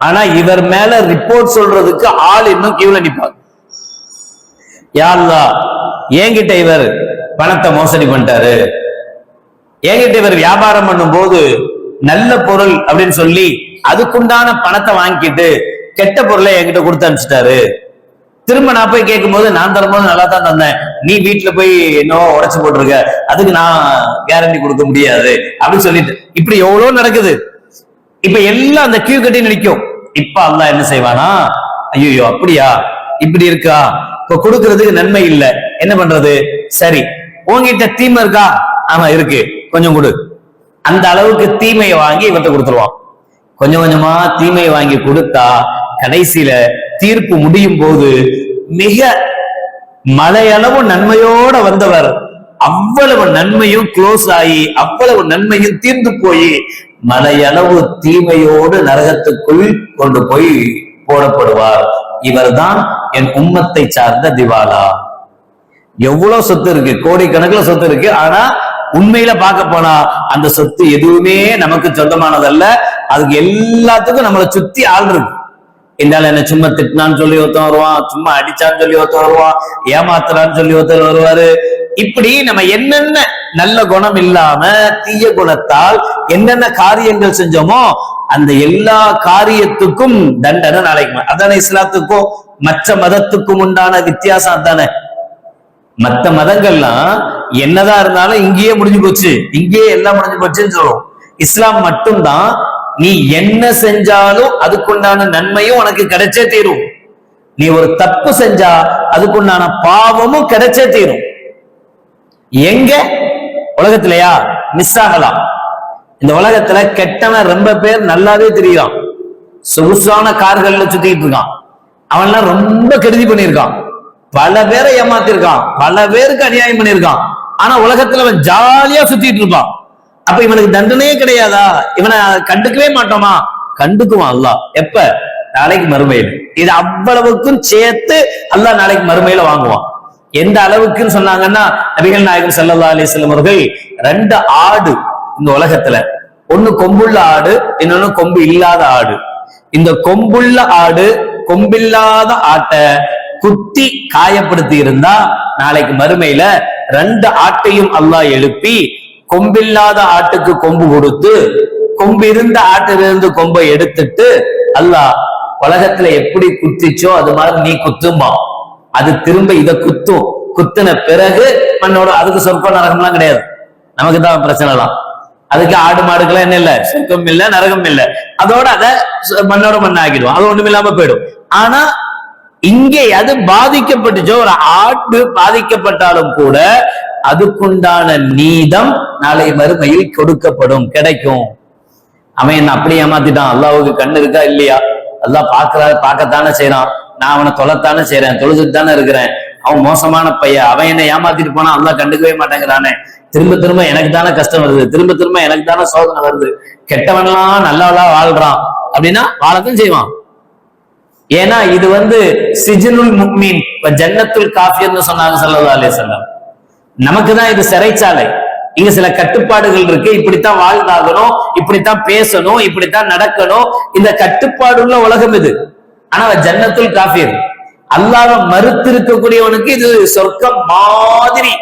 ஆனா இவர் மேல ரிப்போர்ட் சொல்றதுக்கு ஆள் இன்னும் கியூல நிப்பாங்க. யா அல்லாஹ் என்கிட்ட இவர் பணத்தை மோசடி பண்ணிட்டாரு, என்கிட்ட இவர் வியாபாரம் பண்ணும் போது நல்ல பொருள் அப்படின்னு சொல்லி அதுக்குண்டான பணத்தை வாங்கிட்டு கெட்ட பொருளை என்கிட்ட கொடுத்து அனுப்பிச்சிட்டாரு, திரும்ப நான் போய் கேட்கும் போது நான் தரும்போது நல்லா தான் தந்தேன், நீ வீட்டுல போய் என்னவோ உடைச்சு போட்டிருக்க, அதுக்கு நான் கேரண்டி கொடுக்க முடியாது அப்படின்னு சொல்லிட்டு இப்படி எவ்வளவு நடக்குது. இப்ப எல்லாம் அந்த கியூ கட்டி நிற்கும். இப்ப அல்லாஹ் என்ன செய்வானா, ஐயோ அப்படியா இப்படி இருக்கா, இப்ப கொடுக்கறதுக்கு நன்மை இல்ல, என்ன பண்றது, சரி உங்ககிட்ட தீமை இருக்கா, ஆமா இருக்கு கொஞ்சம் கொடு, அந்த அளவுக்கு தீமையை வாங்கி இவர்கிட்ட கொடுத்துருவான். கொஞ்சம் கொஞ்சமா தீமையை வாங்கி கொடுத்தா கடைசியில தீர்ப்பு முடியும் போது மிக மலையளவு நன்மையோட வந்தவர் அவ்வளவு நன்மையும் க்ளோஸ் ஆகி அவ்வளவு நன்மையும் தீர்ந்து போய் மலையளவு தீமையோடு நரகத்துக்குள் கொண்டு போய் போடப்படுவார். இவர்தான் என் உம்மத்தை சார்ந்த திவாலா. எவ்வளவு சொத்து இருக்கு, கோடிக்கணக்கில் சொத்து இருக்கு, ஆனா உண்மையில பார்க்க போனா அந்த சொத்து எதுவுமே நமக்கு சொந்தமானதல்ல, அதுக்கு எல்லாத்துக்கும் நம்மளை சுத்தி ஆள் இருக்கு. என்னால என்ன சும்மா திட்டினான்னு சொல்லி ஒருத்தன் வருவான், சும்மா அடிச்சான்னு சொல்லி ஒருத்தன் வருவான், ஏமாத்துறான்னு சொல்லி ஒருத்தர் வருவாரு. இப்படி நம்ம என்னென்ன நல்ல குணம் இல்லாம தீய குணத்தால் என்னென்ன காரியங்கள் செஞ்சோமோ அந்த எல்லா காரியத்துக்கும் தண்டனை நாளைக்கு. அதானே இஸ்லாத்துக்கும் மற்ற மதத்துக்கும் உண்டான வித்தியாசம். அதானே மற்ற மதங்கள்லாம் என்னதான் இருந்தாலும் இங்கேயே முடிஞ்சு போச்சு, இங்கேயே எல்லாம் முடிஞ்சு போச்சுன்னு சொல்லுவோம். இஸ்லாம் மட்டும்தான் நீ என்ன செஞ்சாலும் அதுக்குண்டான நன்மையும் உனக்கு கிடைச்சே தீரும், நீ ஒரு தப்பு செஞ்சா அதுக்குண்டான பாவமும் கிடைச்சே தீரும். எங்க உலகத்திலயா மிஸ் ஆகலாம். இந்த உலகத்துல கெட்டவன் ரொம்ப பேர் நல்லாவே தெரியும், சொகுசான கார்கள்ல சுத்திட்டு இருக்கான், அவன்லாம் ரொம்ப கெடுதி பண்ணியிருக்கான், பல பேரை ஏமாத்திருக்கான், பல பேருக்கு அநியாயம் பண்ணியிருக்கான். ஆனா உலகத்துல அவன் ஜாலியா சுத்திட்டு இருப்பான். அப்ப இவனுக்கு தண்டனையே கிடையாதா? இவனை கண்டுக்கவே மாட்டோமா? கண்டுக்குவான் அல்லாஹ். எப்ப? நாளைக்கு மறுமையில். இது அவ்வளவுக்கும் சேர்த்து அல்லாஹ் நாளைக்கு மறுமையில வாங்குவான். எந்த அளவுக்குன்னு சொன்னாங்கன்னா, நபிகள் நாயகம் ஸல்லல்லாஹு அலைஹி வஸல்லம் அவர்கள் 2 ஆடு இந்த உலகத்துல, ஒண்ணு கொம்புள்ள ஆடு, இன்னொன்னு கொம்பு இல்லாத ஆடு. இந்த கொம்புள்ள ஆடு கொம்பில்லாத ஆட்டை குத்தி காயப்படுத்தி இருந்தா நாளைக்கு மறுமையில 2 ஆட்டையும் அல்லாஹ் எழுப்பி கொம்பில்லாத ஆட்டுக்கு கொம்பு கொடுத்து கொம்பு இருந்த ஆட்டிலிருந்து கொம்பை எடுத்துட்டு அல்லாஹ் உலகத்துல எப்படி குத்திச்சோ அது மாதிரி நீ குத்துமா, அது திரும்ப இதை குத்தும், குத்துன பிறகு மண்ணோட. அதுக்கு சொர்க்கம் நரகம்லாம் கிடையாது, நமக்கு தான் பிரச்சனை எல்லாம். அதுக்கு ஆடு மாடுக்கெல்லாம் என்ன இல்ல, சொர்க்கம் இல்ல நரகம் இல்ல, அதோட அதை மண்ணோட மண்ண ஆக்கிடும், அது ஒண்ணும் இல்லாம போயிடும். ஆனா இங்கே அது பாதிக்கப்பட்டுச்சோ, ஒரு ஆடு பாதிக்கப்பட்டாலும் கூட அதுக்குண்டான நீதம் நாளை மறுமையில் கொடுக்கப்படும், கிடைக்கும். அவன் என்ன அப்படி ஏமாத்திட்டான், அல்லாஹ்வுக்கு கண்ணு இருக்கா இல்லையா, அல்லாஹ் பார்க்கத்தானே செய்யறான், நான் அவனை தொலைத்தானே செய்யறேன், தொழுதுட்டு தானே இருக்கிறேன், அவன் மோசமான பையன், அவன் என்ன ஏமாத்திட்டு போனா அல்லாஹ் கண்டுக்கவே மாட்டேங்கிறானே, திரும்ப திரும்ப எனக்கு தானே கஷ்டம் வருது, திரும்ப திரும்ப எனக்கு தானே சோதனை வருது, கெட்டவன்லாம் நல்லவளா வாழ்றான் அப்படின்னா வாழத்தான் செய்வான். ஏன்னா இது சிஜ்னுல் முஃமின் ஜன்னத்துல் காஃபிர்னு சொன்னாங்க ஸல்லல்லாஹு அலைஹி வஸல்லம். நமக்குதான் இது சிறைச்சாலை. இங்க சில கட்டுப்பாடுகள் இருக்கு, இப்படித்தான் வாழ்ந்தாகணும், இப்படித்தான் பேசணும், இப்படித்தான் நடக்கணும், இந்த கட்டுப்பாடுள்ள உலகம் இது. ஆனா ஜன்னத்துல் காஃபிர், அல்லாஹ்வை மறுத்து இருக்கக்கூடியவனுக்கு இது சொர்க்கம் மாதிரி.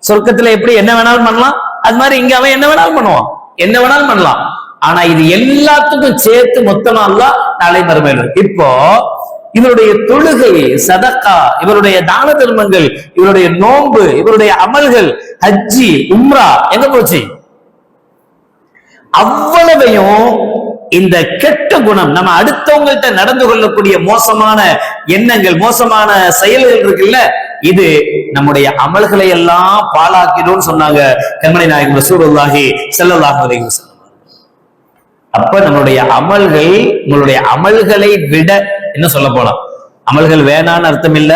சொர்க்கத்துல எப்படி என்ன வேணாலும் பண்ணலாம், அது மாதிரி இங்க அவன் என்ன வேணாலும் பண்ணுவான், என்ன வேணாலும் பண்ணலாம். ஆனா இது எல்லாத்துக்கும் சேர்த்து மொத்தமா அல்லாஹ் நாளை மறுமையில். இப்போ இவருடைய தொழுகை, சதக்கா, இவருடைய தான தர்மங்கள், இவருடைய நோன்பு, இவருடைய அமல்கள், ஹஜ்ஜி, உம்ரா எங்க போச்சு? அவ்வளவையும் இந்த கெட்ட குணம், நம்ம அடுத்தவங்கள்ட்ட நடந்து கொள்ளக்கூடிய மோசமான எண்ணங்கள், மோசமான செயல்கள் இருக்குல்ல, இது நம்முடைய அமல்களை எல்லாம் பாழாக்கிடும் சொன்னாங்க கண்மணி நாயகம் ரசூலுல்லாஹி ஸல்லல்லாஹு அலைஹி வஸல்லம். அப்ப நம்மளுடைய அமல்கள், உங்களுடைய அமல்களை விட என்ன சொல்ல போலாம், அமல்கள் வேணான்னு அர்த்தம் இல்ல,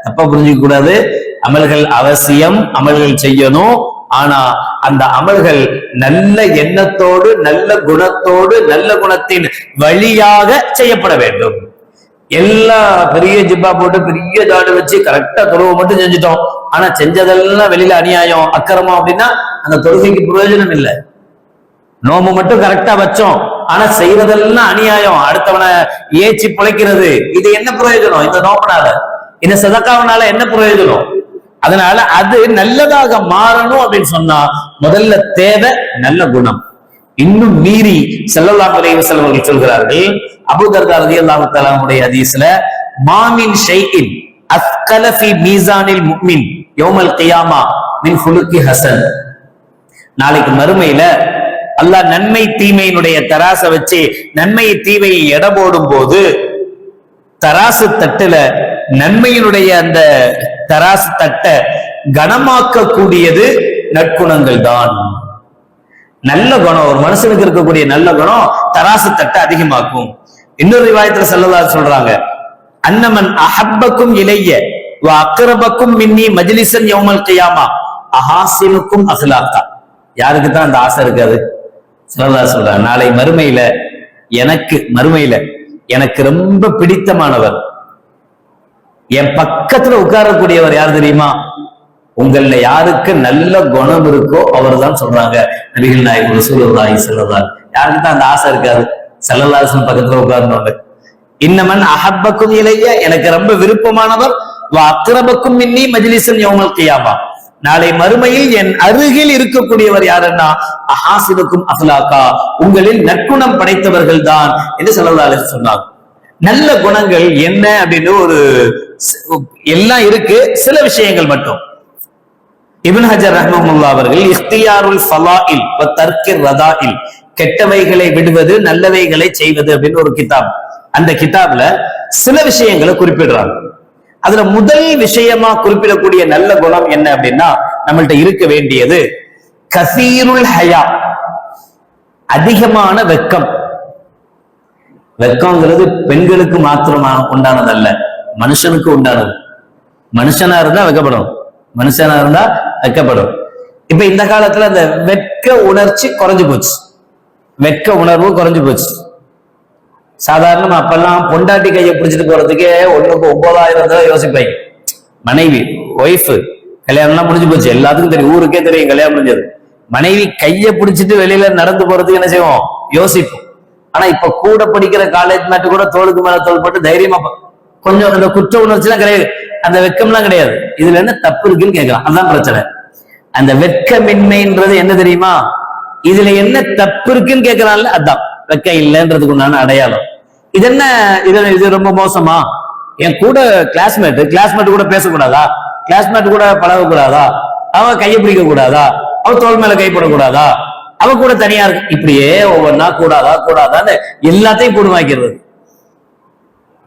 தப்பா புரிஞ்சுக்க கூடாது. அமல்கள் அவசியம், அமல்கள் செய்யணும். ஆனா அந்த அமல்கள் நல்ல எண்ணத்தோடு, நல்ல குணத்தோடு, நல்ல குணத்தின் வழியாக செய்யப்பட வேண்டும். எல்லா பெரிய ஜிப்பா போட்டு பெரிய தாடு வச்சு கரெக்டா தொழுவை மட்டும் செஞ்சுட்டோம், ஆனா செஞ்சதெல்லாம் வெளியில அநியாயம், அக்கிரமம் அப்படின்னா அந்த தொழுகைக்கு பிரயோஜனம் இல்லை. நோம்பு மட்டும் கரெக்டா வச்சோம், ஆனா செய்யறதெல்லாம் அநியாயம், அடுத்தவனை ஏச்சி பிழைக்கிறது, இது என்ன பிரயோஜனம்? இந்த நோம்புனால, இந்த சதக்காவனால என்ன பிரயோஜனம்? அதனால அது நல்லதாக மாறணும் அப்படின்னு சொன்னா முதல்ல தேவை நல்ல குணம். இன்னும் மீறி ஸல்லல்லாஹு அலைஹி வஸல்லம் அவர்கள் சொல்கிறார்கள், அபூ தர்தா ரலியல்லாஹு தஆலா உடைய ஹதீஸ்ல, மாமின் ஷைஇன் அஸ்கல ஃபீ மீசானில் முஃமின் யௌமல் கியாமா மின் ஹுலுகி ஹஸன். நாளைக்கு மறுமையில அல்லாஹ் நன்மை தீமையினுடைய தராச வச்சு நன்மை தீமையை எடை போடும் போது தராசு தட்டுல நன்மையினுடைய அந்த தராசு தட்டை கனமாக்க கூடியது நற்குணங்கள் தான். நல்ல குணம், ஒரு மனுஷனுக்கு இருக்கக்கூடிய நல்ல குணம் தராசு தட்டை அதிகமாக்கும். இன்னொரு ரிவாயத்துல ஸல்லல்லாஹு சொல்றாங்க, அன்னமன் அஹப்பக்கும் இலைய வ அக்ரபக்கும் மின்னி மஜ்லிஸன் யௌமல் கியாமா அஹாசினுக்கும் அஹ்லாகா. யாருக்கு தான் அந்த ஆசை இருக்காது? ஸல்லல்லாஹு சொல்றாங்க, நாளை மறுமையில எனக்கு ரொம்ப பிடித்தமானவர், என் பக்கத்துல உட்காரக்கூடியவர் யார் தெரியுமா? உங்கள யாருக்கு நல்ல குணம் இருக்கோ அவர் தான் சொல்றாங்க நபிகள் நாயகம் ரசூலுல்லாஹி ஸல்லல்லாஹு அலைஹி வஸல்லம். யாருக்கு தான் அந்த ஆசை இருக்காது ஸல்லல்லாஹு அலைஹி வஸல்லம் பக்கத்துல உட்கார்ந்தவங்க? இன்னமன் அஹப்பக்கும் இலைய, எனக்கு ரொம்ப விருப்பமானவர், வ அக்ரபக்கும் மின்னி மஜ்லிஸன் யௌமல் கியாமா, நாளை மறுமையில் என் அருகில் இருக்கக்கூடியவர் யாருன்னா அஹாசினுக்கும் அஹ்லாகா, உங்களில் நற்குணம் படைத்தவர்கள் தான் என்று ஸல்லல்லாஹு அலைஹி வஸல்லம் சொன்னாங்க. நல்ல குணங்கள் என்ன அப்படின்னு ஒரு எல்லாம் இருக்கு, சில விஷயங்கள் மட்டும். இப்னு ஹஜர் ரஹ்மத்துல்லாஹி அவர்கள் இக்தியாருல் ஃபலாஇல் வ தர்கிர் ரதாஇல், கெட்டவைகளை விடுவது நல்லவைகளை செய்வது அப்படின்னு ஒரு கிதாப். அந்த கிதாப்ல சில விஷயங்களை குறிப்பிடுறாங்க. அதுல முதல் விஷயமா குறிப்பிடக்கூடிய நல்ல குணம் என்ன அப்படின்னா, நம்மள்ட்ட இருக்க வேண்டியது கசீருல் ஹயா, அதிகமான வெக்கம். வெக்கம்ங்கிறது பெண்களுக்கு மாத்திரமா உண்டானதல்ல, மனுஷனுக்கு உண்டானது. மனுஷனா இருந்தா வெக்கப்படும், மனுஷனா இருந்தா வெக்கப்படும். இப்ப இந்த காலத்துல அந்த வெட்க உணர்ச்சி குறைஞ்சு போச்சு, வெட்க உணர்வு குறைஞ்சு போச்சு. சாதாரணமா அப்பெல்லாம் பொண்டாட்டி கையை பிடிச்சிட்டு போறதுக்கே 1,9,000 யோசிப்பாங்க. மனைவி, ஒய்ஃபு, கல்யாணம்லாம் முடிஞ்சு போச்சு, எல்லாத்துக்கும் தெரியும், ஊருக்கே தெரியும் கல்யாணம் முடிஞ்சது. மனைவி கையை பிடிச்சிட்டு வெளியில நடந்து போறதுக்கு என்ன செய்வோம், யோசிப்போம். ஆனா இப்ப கூட படிக்கிற காலேஜ் மேட்டு கூட தோளுக்கு மேல தோல் போட்டு தைரியமா கொஞ்சம் அந்த குற்ற உணர்ச்சி எல்லாம் கிடையாது, அந்த வெக்கம்லாம் கிடையாது. இதுல என்ன தப்பு இருக்குன்னு கேட்கலாம், அதுதான் பிரச்சனை. அந்த வெட்கமின்மைன்றது என்ன தெரியுமா, இதுல என்ன தப்பு இருக்குன்னு கேட்கறான்ல, அதான் வெக்க இல்லைன்றதுக்கு உண்டான அடையாளம். இது என்ன, இது ரொம்ப மோசமா? என் கூட கிளாஸ்மேட் கூட பேசக்கூடாதா, கிளாஸ்மேட் கூட பழகக்கூடாதா, அவ கையை பிடிக்க கூடாதா, அவ தோல் மேல கைப்படக்கூடாதா, அவ கூட தனியா இருக்கு, இப்படியே ஒவ்வொன்னா கூடாதான்னு எல்லாத்தையும் கூடுமாக்கிறது.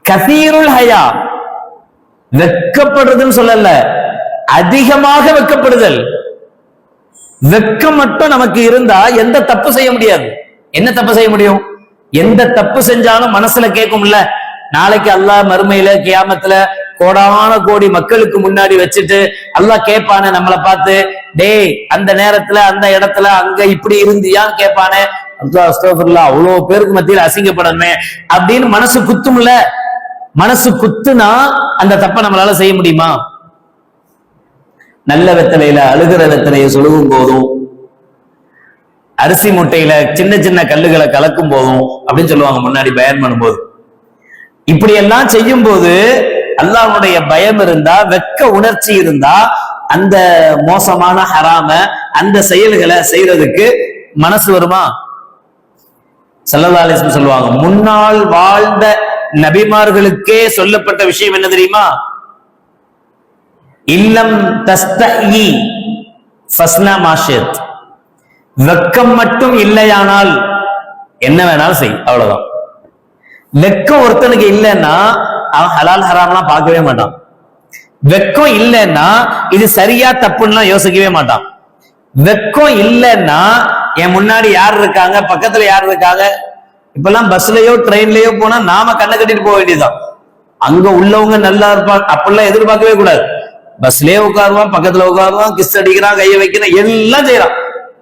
கசீருல் ஹயா, வெக்கப்படுறதுன்னு சொல்லல, அதிகமாக வெக்கப்படுதல். வெக்கம் மட்டும் நமக்கு இருந்தா எந்த தப்பு செய்ய முடியாது. என்ன தப்பு செய்ய முடியும்? எந்த தப்பு செஞ்சாலும் மனசுல கேட்கும்ல, நாளைக்கு அல்லாஹ் மறுமையில கியாமத்துல கோடான கோடி மக்களுக்கு முன்னாடி வச்சுட்டு அல்லாஹ் கேட்பானே நம்மளை பார்த்து, டேய் அந்த நேரத்துல அந்த இடத்துல அங்க இப்படி இருந்தியான்னு கேட்பானே. அஸ்தக்ஃபிருல்லாஹ், அவ்வளவு பேருக்கு மத்தியில் அசிங்கப்படணுமே அப்படின்னு மனசு குத்தும்ல. மனசு குத்துனா அந்த தப்பை நம்மளால செய்ய முடியுமா? நல்ல வெத்தலையில அழுகிற வெத்தலையை சொழுகும் போதும், அரிசி முட்டையில சின்ன சின்ன கல்லுகளை கலக்கும் போதும் அப்படின்னு சொல்லுவாங்க முன்னாடி பயன் பண்ணும்போது. இப்படி எல்லாம் செய்யும் போது அல்லாஹ்வுடைய பயம் இருந்தா, வெட்க உணர்ச்சி இருந்தா, அந்த மோசமான ஹராம அந்த செயல்களை செய்யறதுக்கு மனசு வருமா? ஸல்லல்லாஹு அலைஹி வஸல்லம் சொல்லுவாங்க, முன்னால் வாழ்ந்த நபிமார்களுக்கே சொல்லப்பட்ட விஷயம் என்ன தெரியுமா? இல்லம் தஸ்தஹி ஃபஸ்னா மாஷித். வெக்கம் மட்டும் இல்லையானால் என்ன வேணாலும் செய், அவ்வளவுதான். வெக்கம் ஒருத்தனுக்கு இல்லைன்னா அவன் ஹலால் ஹராம்லாம் பார்க்கவே மாட்டான். வெக்கம் இல்லைன்னா இது சரியா தப்புன்னா யோசிக்கவே மாட்டான். வெக்கம் இல்லைன்னா என் முன்னாடி யார் இருக்காங்க, பக்கத்துல யார் இருக்காங்க, இப்பெல்லாம் பஸ்லயோ ட்ரெயின்லயோ போனா நாம கண்ணை கட்டிட்டு போக வேண்டியதுதான். அங்க உள்ளவங்க நல்லா இருப்பாங்க அப்படிலாம் எதிர்பார்க்கவே கூடாது. பஸ்லயே உட்காருவான், பக்கத்துல உட்காருவான், கிஸ் அடிக்கிறான், கையை வைக்கிறான், எல்லாம் செய்யறான்.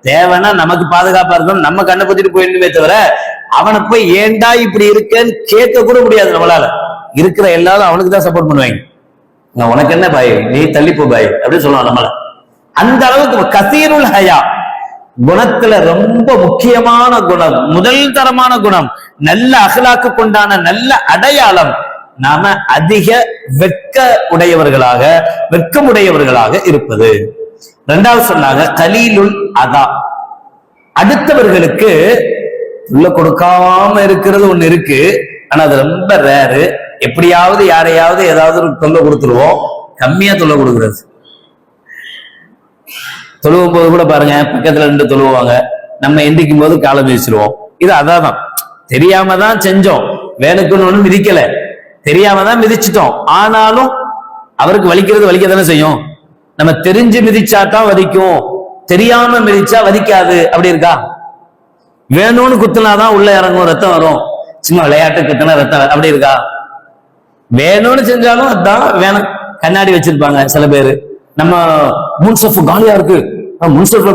தேவைன்னா நமக்கு பாதுகாப்பா இருக்கணும், நம்ம கண்ணை பத்திட்டு போயிடுமே தவிர அவனை போய் ஏண்டா இப்படி இருக்கேன்னு கேட்க கூட முடியாது நம்மளால. இருக்கிற எல்லாரும் அவனுக்கு தான் சப்போர்ட் பண்ணுவாங்க. நான் உனக்கு என்ன பாய், நீ தள்ளிப்போ பாய் அப்படின்னு சொல்லுவான் நம்மள. அந்த அளவுக்கு கசீருல் ஹயா, குணத்துல ரொம்ப முக்கியமான குணம், முதல் தரமான குணம், நல்ல அகலாக்கு கொண்டான நல்ல அடையாளம். நாம அதிக வெட்கமுடையவர்களாக இருப்பது. இரண்டாவது சொன்னாங்க கலீலுல் அதா, அடுத்தவர்களுக்கு உள்ள கொடுக்காம இருக்கிறது ஒண்ணு இருக்கு, ஆனா அது ரொம்ப ரேரு. எப்படியாவது யாரையாவது ஏதாவது ஒரு தொல்லை கொடுத்துருவோம், கம்மியா தொல்லை கொடுக்கறது. தொழுவும் போது கூட பாருங்க, பக்கத்துல ரெண்டு தொழுவாங்க, நம்ம எந்திக்கும் போது காலம் வீசிடுவோம். இது அதான் தெரியாம தான் செஞ்சோம், வேணுக்குன்னு ஒண்ணும் மிதிக்கல, தெரியாம தான் மிதிச்சிட்டோம். ஆனாலும் அவருக்கு வலிக்கிறது வலிக்கத்தானே செய்யும். நம்ம தெரிஞ்சு மிதிச்சாதான் வலிக்கும், தெரியாம மிதிச்சா வலிக்காது. அப்படி இருக்கா? வேணும்னு குத்துனாதான் உள்ள இறங்கும், ரத்தம் வரும். சும்மா விளையாட்டு குத்துனா ரத்தம் அப்படி இருக்கா? வேணும்னு செஞ்சாலும் அதான் வேணும். கண்ணாடி வச்சிருப்பாங்க சில பேரு, நம்ம முன்சஃப் காலியா இருக்கு, முன்சஃப்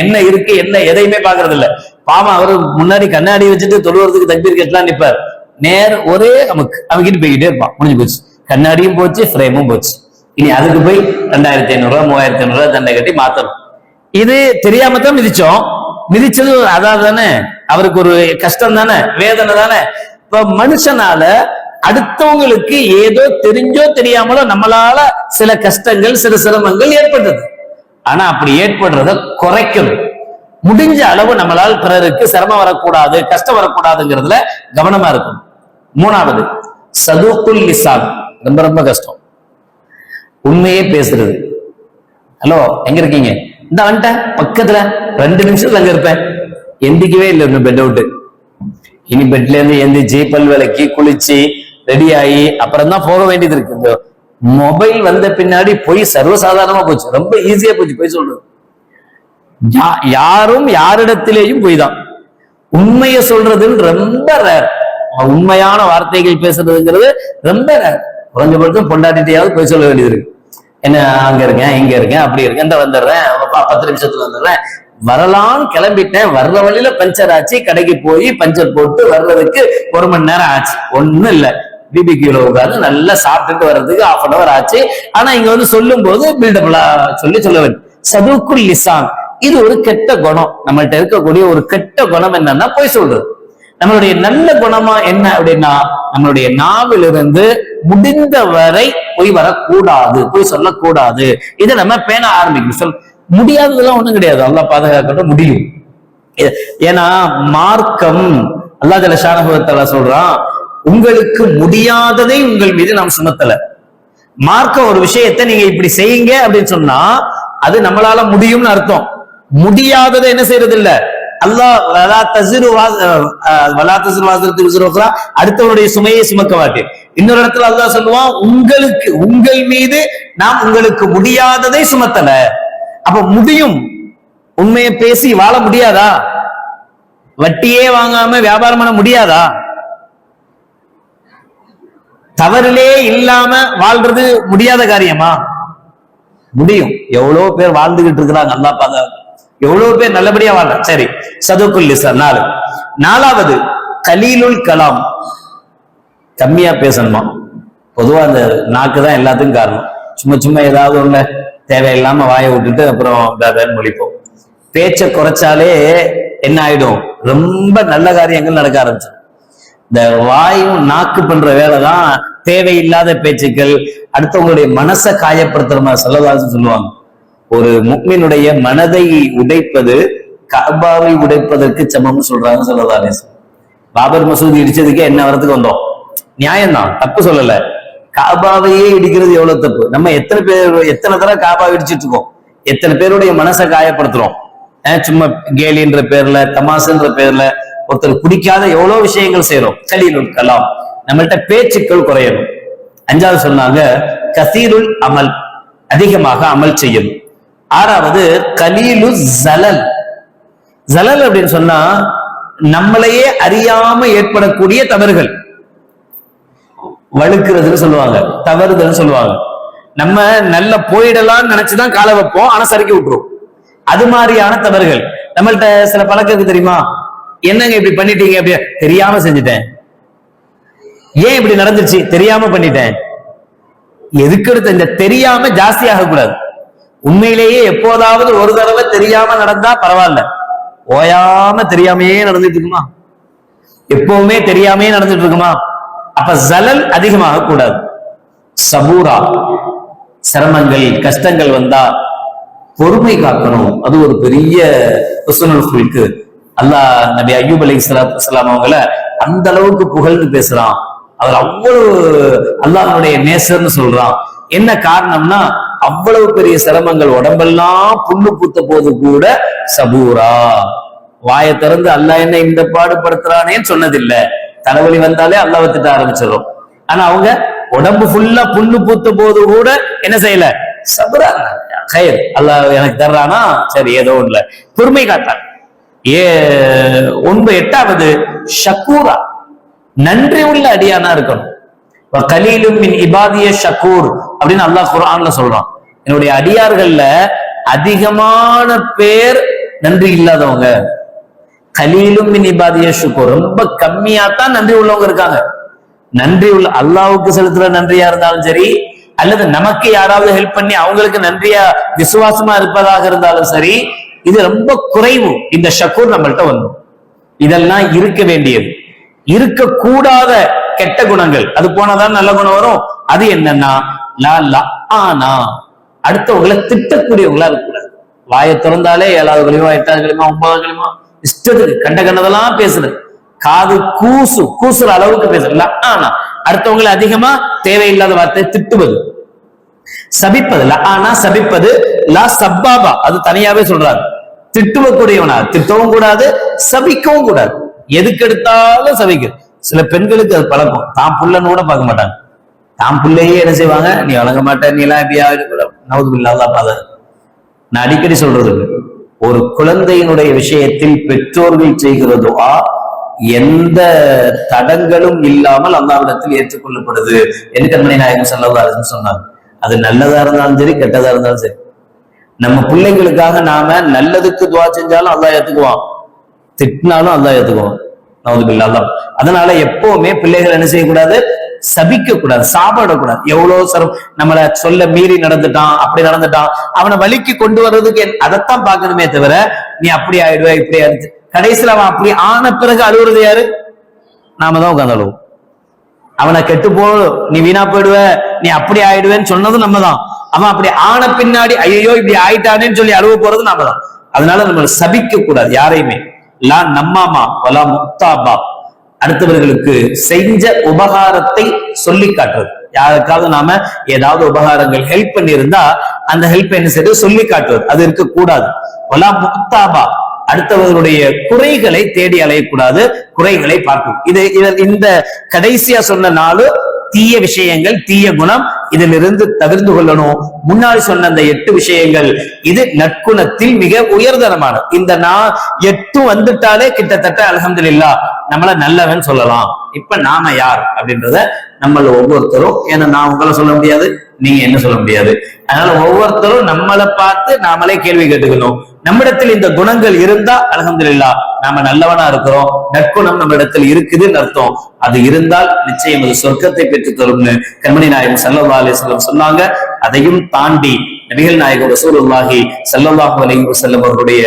என்ன இருக்கு என்ன எதையுமே பாக்குறது இல்ல. பாவம் அவரு முன்னாடி கண்ணாடி வச்சுட்டு தொழுவதுக்கு தக்பீர் கட்டலாம் நிப்பார், நேர் ஒரே நமக்கிட்டு போய்கிட்டே இருப்பான். முடிஞ்சு போச்சு, கண்ணாடியும் போச்சு, ஃப்ரேமும் போச்சு. இனி அதுக்கு போய் 2500 3500 தண்டை கட்டி மாத்தணும். இது தெரியாம தான் மிதிச்சோம், மிதிச்சது அதாவது தானே, அவருக்கு ஒரு கஷ்டம் தானே, வேதனை தானே. இப்ப மனுஷனால அடுத்தவங்களுக்கு ஏதோ தெரிஞ்சோ தெரியாமலோ நம்மளால சில கஷ்டங்கள் சில சிரமங்கள் ஏற்படுறது. ஆனா அப்படி ஏற்படுறத குறைக்கணும். முடிஞ்ச அளவு நம்மளால் பிறருக்கு சிரமம் வரக்கூடாது, கஷ்டம் வரக்கூடாதுங்கிறதுல கவனமா இருக்கும். மூணாவது சதுக்குல் லிசான், ரொம்ப ரொம்ப கஷ்டம். உண்மையே பேசுறது. ஹலோ எங்க இருக்கீங்க? இந்த வந்துட்டேன் பக்கத்துல, 2 நிமிஷத்துல அங்க இருப்பேன். எந்திக்கவே இல்லை இன்னும் பெட் அவுட்டு. இனி பெட்ல இருந்து எந்திரிச்சு பல் விளக்கி குளிச்சு ரெடி ஆகி அப்புறம் தான் போக வேண்டியது இருக்கு. இந்த மொபைல் வந்த பின்னாடி போய் சர்வசாதாரணமா போச்சு, ரொம்ப ஈஸியா போச்சு போய் சொல்றது. யாரும் யாரிடத்திலேயும் போய் தான். உண்மையை சொல்றதுன்னு ரொம்ப ரேர். உண்மையான வார்த்தைகள் பேசுறதுங்கிறது ரொம்ப ரேர். குறைஞ்சபட்சம் பொண்டாட்டியாவது போய் சொல்ல வேண்டியது இருக்கு. என்ன அங்க இருக்கேன் இங்க இருக்கேன் அப்படி இருக்கேன், இந்த வந்துடுறேன் 10 நிமிஷத்துல வந்துடுறேன், வரலான்னு கிளம்பிட்டேன், வர்ற வழியில பஞ்சர் ஆச்சு, கடைக்கு போய் பஞ்சர் போட்டு வர்றதுக்கு 1 மணி நேரம் ஆச்சு. ஒண்ணும் இல்ல, பிபிக்யூல உட்காந்து நல்லா சாப்பிட்டுட்டு வர்றதுக்கு 1/2 hour ஆச்சு. ஆனா இங்க வந்து சொல்லும் போது பில்டபிளா சொல்ல வேண்டும். சதுக்குல் லிசான், இது ஒரு கெட்ட குணம். நம்மள்ட்ட இருக்கக்கூடிய ஒரு கெட்ட குணம் என்னன்னா போய் சொல்றது. நம்மளுடைய நல்ல குணமா என்ன அப்படின்னா, நம்மளுடைய நாவிலிருந்து முடிந்த வரை போய் வரக்கூடாது, போய் சொல்லக்கூடாது. இதை நம்ம பேண ஆரம்பிக்கணும். முடியாததெல்லாம் ஒண்ணும் கிடையாது, அல்லாஹ் பாதுகாக்கட்டும், முடியும். ஏன்னா மார்க்கம் அல்லாஹ் ஜல்ல ஷானஹு வ தஆலா சொல்றான், உங்களுக்கு முடியாததை உங்கள் மீது நாம் சுமத்தல. மார்க்கம் ஒரு விஷயத்தை நீங்க இப்படி செய்யுங்க அப்படின்னு சொன்னா அது நம்மளால முடியும்னு அர்த்தம். முடியாததை என்ன செய்யறது இல்ல அல்லாஹ், அடுத்தவருடைய சுமையை சுமக்க மாட்டேன். இன்னொரு இடத்துல அல்லாஹ் சொல்லுவான், உங்களுக்கு உங்கள் மீது நாம் உங்களுக்கு முடியாததை சுமத்தல. அப்ப முடியும். உண்மையை பேசி வாழ முடியாதா? வட்டியே வாங்காம வியாபாரம் பண்ண முடியாதா? தவறிலே இல்லாம வாழ்றது முடியாத காரியமா? முடியும். எவ்வளவு பேர் வாழ்ந்துகிட்டு இருக்கிறாங்க, அல்லாஹ் பாதுகாக்க. எவ்வளவு பேர் நல்லபடியா வாழ்ற. சரி, சதுக்குல் லிசான் 4. 4வது கலீலுல் கலாம், கம்மியா பேசணுமா. பொதுவா அந்த நாக்கு தான் எல்லாத்துக்கும் காரணம். சும்மா சும்மா ஏதாவது ஒண்ணு தேவையில்லாம வாயை விட்டுட்டு அப்புறம் மொழிப்போம். பேச்சை குறைச்சாலே என்ன ஆயிடும், ரொம்ப நல்ல காரியங்கள் நடக்க ஆரம்பிச்சிடும். இந்த வாயும் நாக்கு பண்ற வேலைதான் தேவையில்லாத பேச்சுக்கள், அடுத்தவங்களுடைய மனசை காயப்படுத்துற மாதிரி ஸல்லல்லாஹு சொல்லுவாங்க. ஒரு முஃமினுடைய மனதை உடைப்பது கஅபாவை உடைப்பதற்கு சமம்னு சொல்றாங்க ஸல்லல்லாஹு. பாபர் மசூதி இடிச்சதுக்கே என்ன வரத்துக்கு வந்தோம், நியாயம்தான், தப்பு சொல்லல. காபாவையே இடிக்கிறது எவ்வளவு தப்பு. நம்ம எத்தனை தடவை காபா இடிச்சிட்டு இருக்கோம், எத்தனை பேருடைய மனசை காயப்படுத்துறோம். சும்மா கேலின்ற பேர்ல, தமாசுன்ற பேர்ல ஒருத்தர் பிடிக்காத எவ்வளவு விஷயங்கள் செய்யறோம். கலீலுல் கலாம், நம்மள்ட்ட பேச்சுக்கள் குறையணும். 5வது சொன்னாங்க கசீருல் அமல், அதிகமாக அமல் செய்யணும். 6வது கலீலு ஜலல். ஜலல் அப்படின்னு சொன்னா நம்மளையே அறியாம ஏற்படக்கூடிய தவறுகள், வழுக்குறதுன்னு சொல்லுவாங்க, தவறுதல்னு சொல்லுவாங்க. நம்ம நல்ல போயிடலாம்னு நினைச்சுதான் காலை வைப்போம், ஆனா சறுக்கி விட்டுரும். அது மாதிரியான தவறுகள் நம்மள்ட்ட சில பழக்கம் தெரியுமா. என்னங்க இப்படி பண்ணிட்டீங்க, அப்படியே தெரியாம செஞ்சுட்டேன், ஏன் இப்படி நடந்துச்சு, தெரியாம பண்ணிட்டேன். எதுக்கு இந்த தெரியாம ஜாஸ்தி ஆகக்கூடாது. உண்மையிலேயே எப்போதாவது ஒரு தடவை தெரியாம நடந்தா பரவாயில்ல, ஓயாம தெரியாமையே நடந்துட்டு இருக்குமா, எப்பவுமே தெரியாமையே நடந்துட்டு இருக்குமா. அப்ப ஜலல் அதிகமாக கூடாது. சபூரா, சிரமங்கள் கஷ்டங்கள் வந்தா பொறுமை காக்கணும். அது ஒரு பெரிய ஹுஸ்னுல். அல்லாஹ் நபி அய்யூப் அலைஹிஸ்ஸலாத்து வஸலாம் அவங்கள அந்த அளவுக்கு புகழ்ந்து பேசுறான். அவர் அவ்வளவு அல்லாஹ்வுடைய நேசர்னு சொல்றான். என்ன காரணம்னா அவ்வளவு பெரிய சிரமங்கள், உடம்பெல்லாம் புண்ணு பூத்த போது கூட சபூரா, வாயை திறந்து அல்லாஹ் என்ன இந்த பாடுபடுத்துறானேன்னு சொன்னதில்லை. தலைவலி வந்தாலே அல்லாஹ் திட்ட ஆரம்பிச்சிடும். ஆனா அவங்க உடம்பு ஃபுல்லா புண்ணு பூத்த போது கூட என்ன செய்யல, சபரா, அல்லாஹ் எனக்கு தர்றானா சரி ஏதோ ஒண்ணுல பொறுமை காட்டான். 8வது ஷக்கூரா, நன்றி உள்ள அடியானா இருக்கணும். கலீலும் மின் இபாதிய ஷக்கூர் அப்படின்னு அல்லாஹ் குர்ஆன்ல சொல்றான். என்னுடைய அடியார்கள்ல அதிகமான பேர் நன்றி இல்லாதவங்க. கலீலும் மின் இபாதிய ஷக்கூர், ரொம்ப கம்மியாத்தான் நன்றி உள்ளவங்க இருக்காங்க. நன்றி உள்ள அல்லாஹ்வுக்கு செலுத்துற நன்றியா இருந்தாலும் சரி, அல்லது நமக்கு யாராவது ஹெல்ப் பண்ணி அவங்களுக்கு நன்றியா விசுவாசமா இருப்பதாக இருந்தாலும் சரி, இது ரொம்ப குறைவு. இந்த ஷக்கூர் நம்மள்ட்ட வரும். இதெல்லாம் இருக்க வேண்டியது. இருக்கக்கூடாத கெட்ட குணங்கள், அது போனாதான் நல்ல குணம் வரும். அது என்னன்னா அடுத்தவங்களை திட்டக்கூடியவங்களா இருக்கக்கூடாது. வாயை திறந்தாலே 7வது கலிமா 8வது கலிமா 9வது கலிமா இஷ்டத்துக்கு கண்ட கண்டதெல்லாம் பேசுறது, காது கூசுற அளவுக்கு பேசுறது. அடுத்தவங்களை அதிகமா தேவையில்லாத வார்த்தை திட்டுவது, சபிப்பது. சபிப்பது லா சப்பாபா, அது தனியாவே சொல்றாரு. திட்டுவக்கூடியவனா, திட்டவும் கூடாது, சபிக்கவும் கூடாது. எதுக்கு எடுத்தாலும் சபிக்க. சில பெண்களுக்கு அது பழக்கம், தான் புள்ளன்னு கூட பார்க்க மாட்டாங்க. தான் பிள்ளையே என்ன செய்வாங்க, நீ வழங்க மாட்ட, நீ எல்லாம் எப்படியா நவுதுபில்லாஹ் பாத. நான் அடிக்கடி சொல்றது, ஒரு குழந்தையினுடைய விஷயத்தில் பெற்றோர்கள் செய்கிற துஆ எந்த தடங்களும் இல்லாமல் அல்லாஹ்விடத்தில் ஏற்றுக்கொள்ளப்படுது என்று கண்மணி நாயகம் ஸல்லல்லாஹு அலைஹி வஸல்லம் சொன்னாங்க. அது நல்லதா இருந்தாலும் சரி, கெட்டதா இருந்தாலும் சரி. நம்ம பிள்ளைங்களுக்காக நாம நல்லதுக்கு துவா செஞ்சாலும் அல்லாஹ் ஏத்துக்குவான், திட்டினாலும் அல்லாஹ் ஏத்துக்குவான். நவுதுபில்லாஹ். அதனால எப்பவுமே பிள்ளைகள் என்ன செய்யக்கூடாது, சபிக்க கூடாது, சாப்பிடக்கூடாது. எவ்வளவு நம்மளை சொல்ல மீறி நடந்துட்டான், அப்படி நடந்துட்டான், அவனை வலிக்கு கொண்டு வர்றதுக்கு அதைத்தான் பார்க்கணுமே தவிர நீ அப்படி ஆயிடுவ இப்படி ஆயிடுச்சு. கடைசியில் அவன் அப்படி ஆன பிறகு அழுவுறது யாரு? நாம தான் உட்காந்து அழுவோம். அவனை கெட்டு போ, நீ வீணா போயிடுவ, நீ அப்படி ஆயிடுவேன்னு சொன்னதும் நம்ம தான். அவன் அப்படி ஆன பின்னாடி ஐயோ இப்படி ஆயிட்டானேன்னு சொல்லி அழுவ போறது நாம தான். அதனால நம்ம சபிக்க கூடாது யாரையுமே. லா நம்மாமா வலா முக்தாபா, அடுத்தவர்களுக்கு செஞ்ச உபகாரத்தை சொல்லி காட்டுறது. யாருக்காவது நாம ஏதாவது உபகாரங்கள் ஹெல்ப் பண்ணி இருந்தா அந்த ஹெல்ப் என்ன செய்து சொல்லி காட்டுவது, அது இருக்க கூடாது. வலா முக்தாபா, அடுத்தவர்களுடைய குறைகளை தேடி அலையக்கூடாது, குறைகளை பார்க்கும். இந்த கடைசியா சொன்ன 4 தீய விஷயங்கள், தீய குணம், இதிலிருந்து தவிர்த்து கொள்ளணும். முன்னாடி சொன்ன அந்த 8 விஷயங்கள் இது நற்குணத்தில் மிக உயர்தரமான. இந்த 8 வந்துட்டாலே கிட்டத்தட்ட அல்ஹம்துலில்லாஹ் நம்மள நல்லவன் சொல்லலாம். இப்ப நாம யார் அப்படின்றத நம்மள ஒவ்வொருத்தரும், ஏன்னா நான் உங்களை சொல்ல முடியாது, நீங்க என்ன சொல்ல முடியாது. அதனால ஒவ்வொருத்தரும் நம்மளை பார்த்து நாமளே கேள்வி கேட்டுக்கணும். நம்மிடத்தில் இந்த குணங்கள் இருந்தா அல்ஹம்துலில்லாஹ் நாம நல்லவனா இருக்கிறோம், நற்குணம் நம்ம இடத்தில் இருக்குதுன்னு அர்த்தம். அது இருந்தால் நிச்சயம் அது சொர்க்கத்தை பெற்று தரும்னு கண்மணி நாயகம் ஸல்லல்லாஹு அலைஹி வஸல்லம் சொன்னாங்க. அதையும் தாண்டி நபிகள் நாயகம் ரசூலுல்லாஹி ஸல்லல்லாஹு அலைஹி வஸல்லம் அவர்களுடைய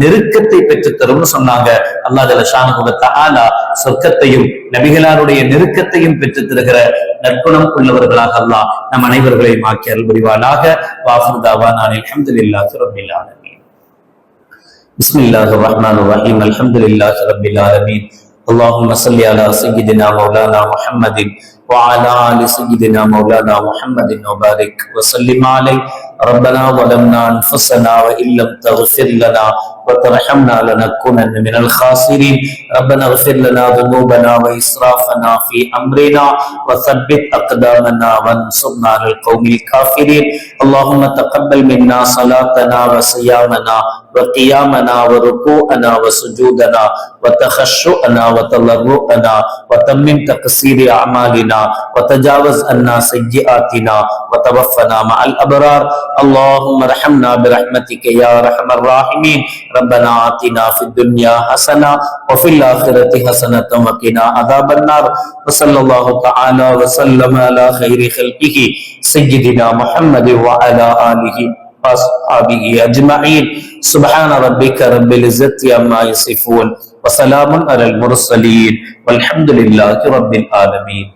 நெருக்கத்தை பெற்று தரும்னு சொன்னாங்க. அல்லாஹ் ஜல்ல ஷானுஹு வ தஆலா சொர்க்கத்தையும் நபிகளாருடைய நெருக்கத்தையும் பெற்று தருகிற நற்குணம் உள்ளவர்களாக அல்லாஹ் நம் அனைவர்களையும் ஆக்கி அருள் புரிவானாக. வாஹிரு தஅவானா அல்ஹம்துலில்லாஹி ரப்பில் ஆலமீன். பிஸ்மில்லாஹிர் ரஹ்மானிர் ரஹீம். அல்ஹம்துலில்லாஹி ரப்பில் ஆலமீன். اللهم صل على سيدنا مولانا محمد وعلى آل سيدنا مولانا محمد وبارك وسلم عليه. ربنا ظلمنا أنفسنا وإن لم تغفر لنا وترحمنا لنكونن من الخاسرين. ربنا اغفر لنا ذنوبنا وإسرافنا في أمرنا وثبت أقدامنا وانصرنا على القوم الكافرين. اللهم تقبل منا صلاتنا وصيامنا وقيامنا وركوعنا وسجودنا وتخشعنا وتضرعنا وتمم تقصير أعمالنا وتجاوز عنا سيئاتنا وتوفنا مع الأبرار. اللهم ارحمنا برحمتك يا أرحم الراحمين. ربنا آتنا في الدنيا حسنة وفي الآخرة حسنة وقنا عذاب النار. وصلى الله تعالى وسلم على خير خلقه سيدنا محمد وعلى آله وأصحابه أجمعين. سبحان ربك رب العزة عما يصفون وسلام على المرسلين والحمد لله رب العالمين.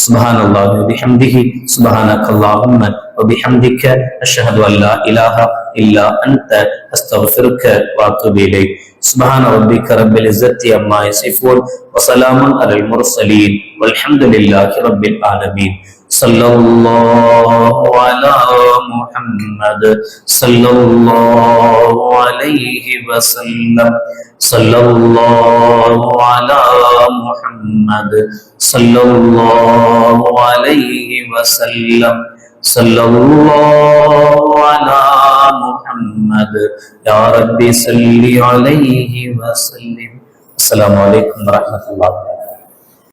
سبحان الله وبحمده سبحانك اللهم وبحمدك أشهد أن لا إله إلا أنت أستغفرك وأتوب إليك. سبحان ربك رب العزة عما يصفون وسلام على المرسلين والحمد لله رب العالمين. صلى الله على محمد صلى الله عليه وسلم. صلى الله على محمد صلى الله عليه وسلم. صلى الله على محمد يا ربي صل عليه وسلم. السلام عليكم ورحمة الله.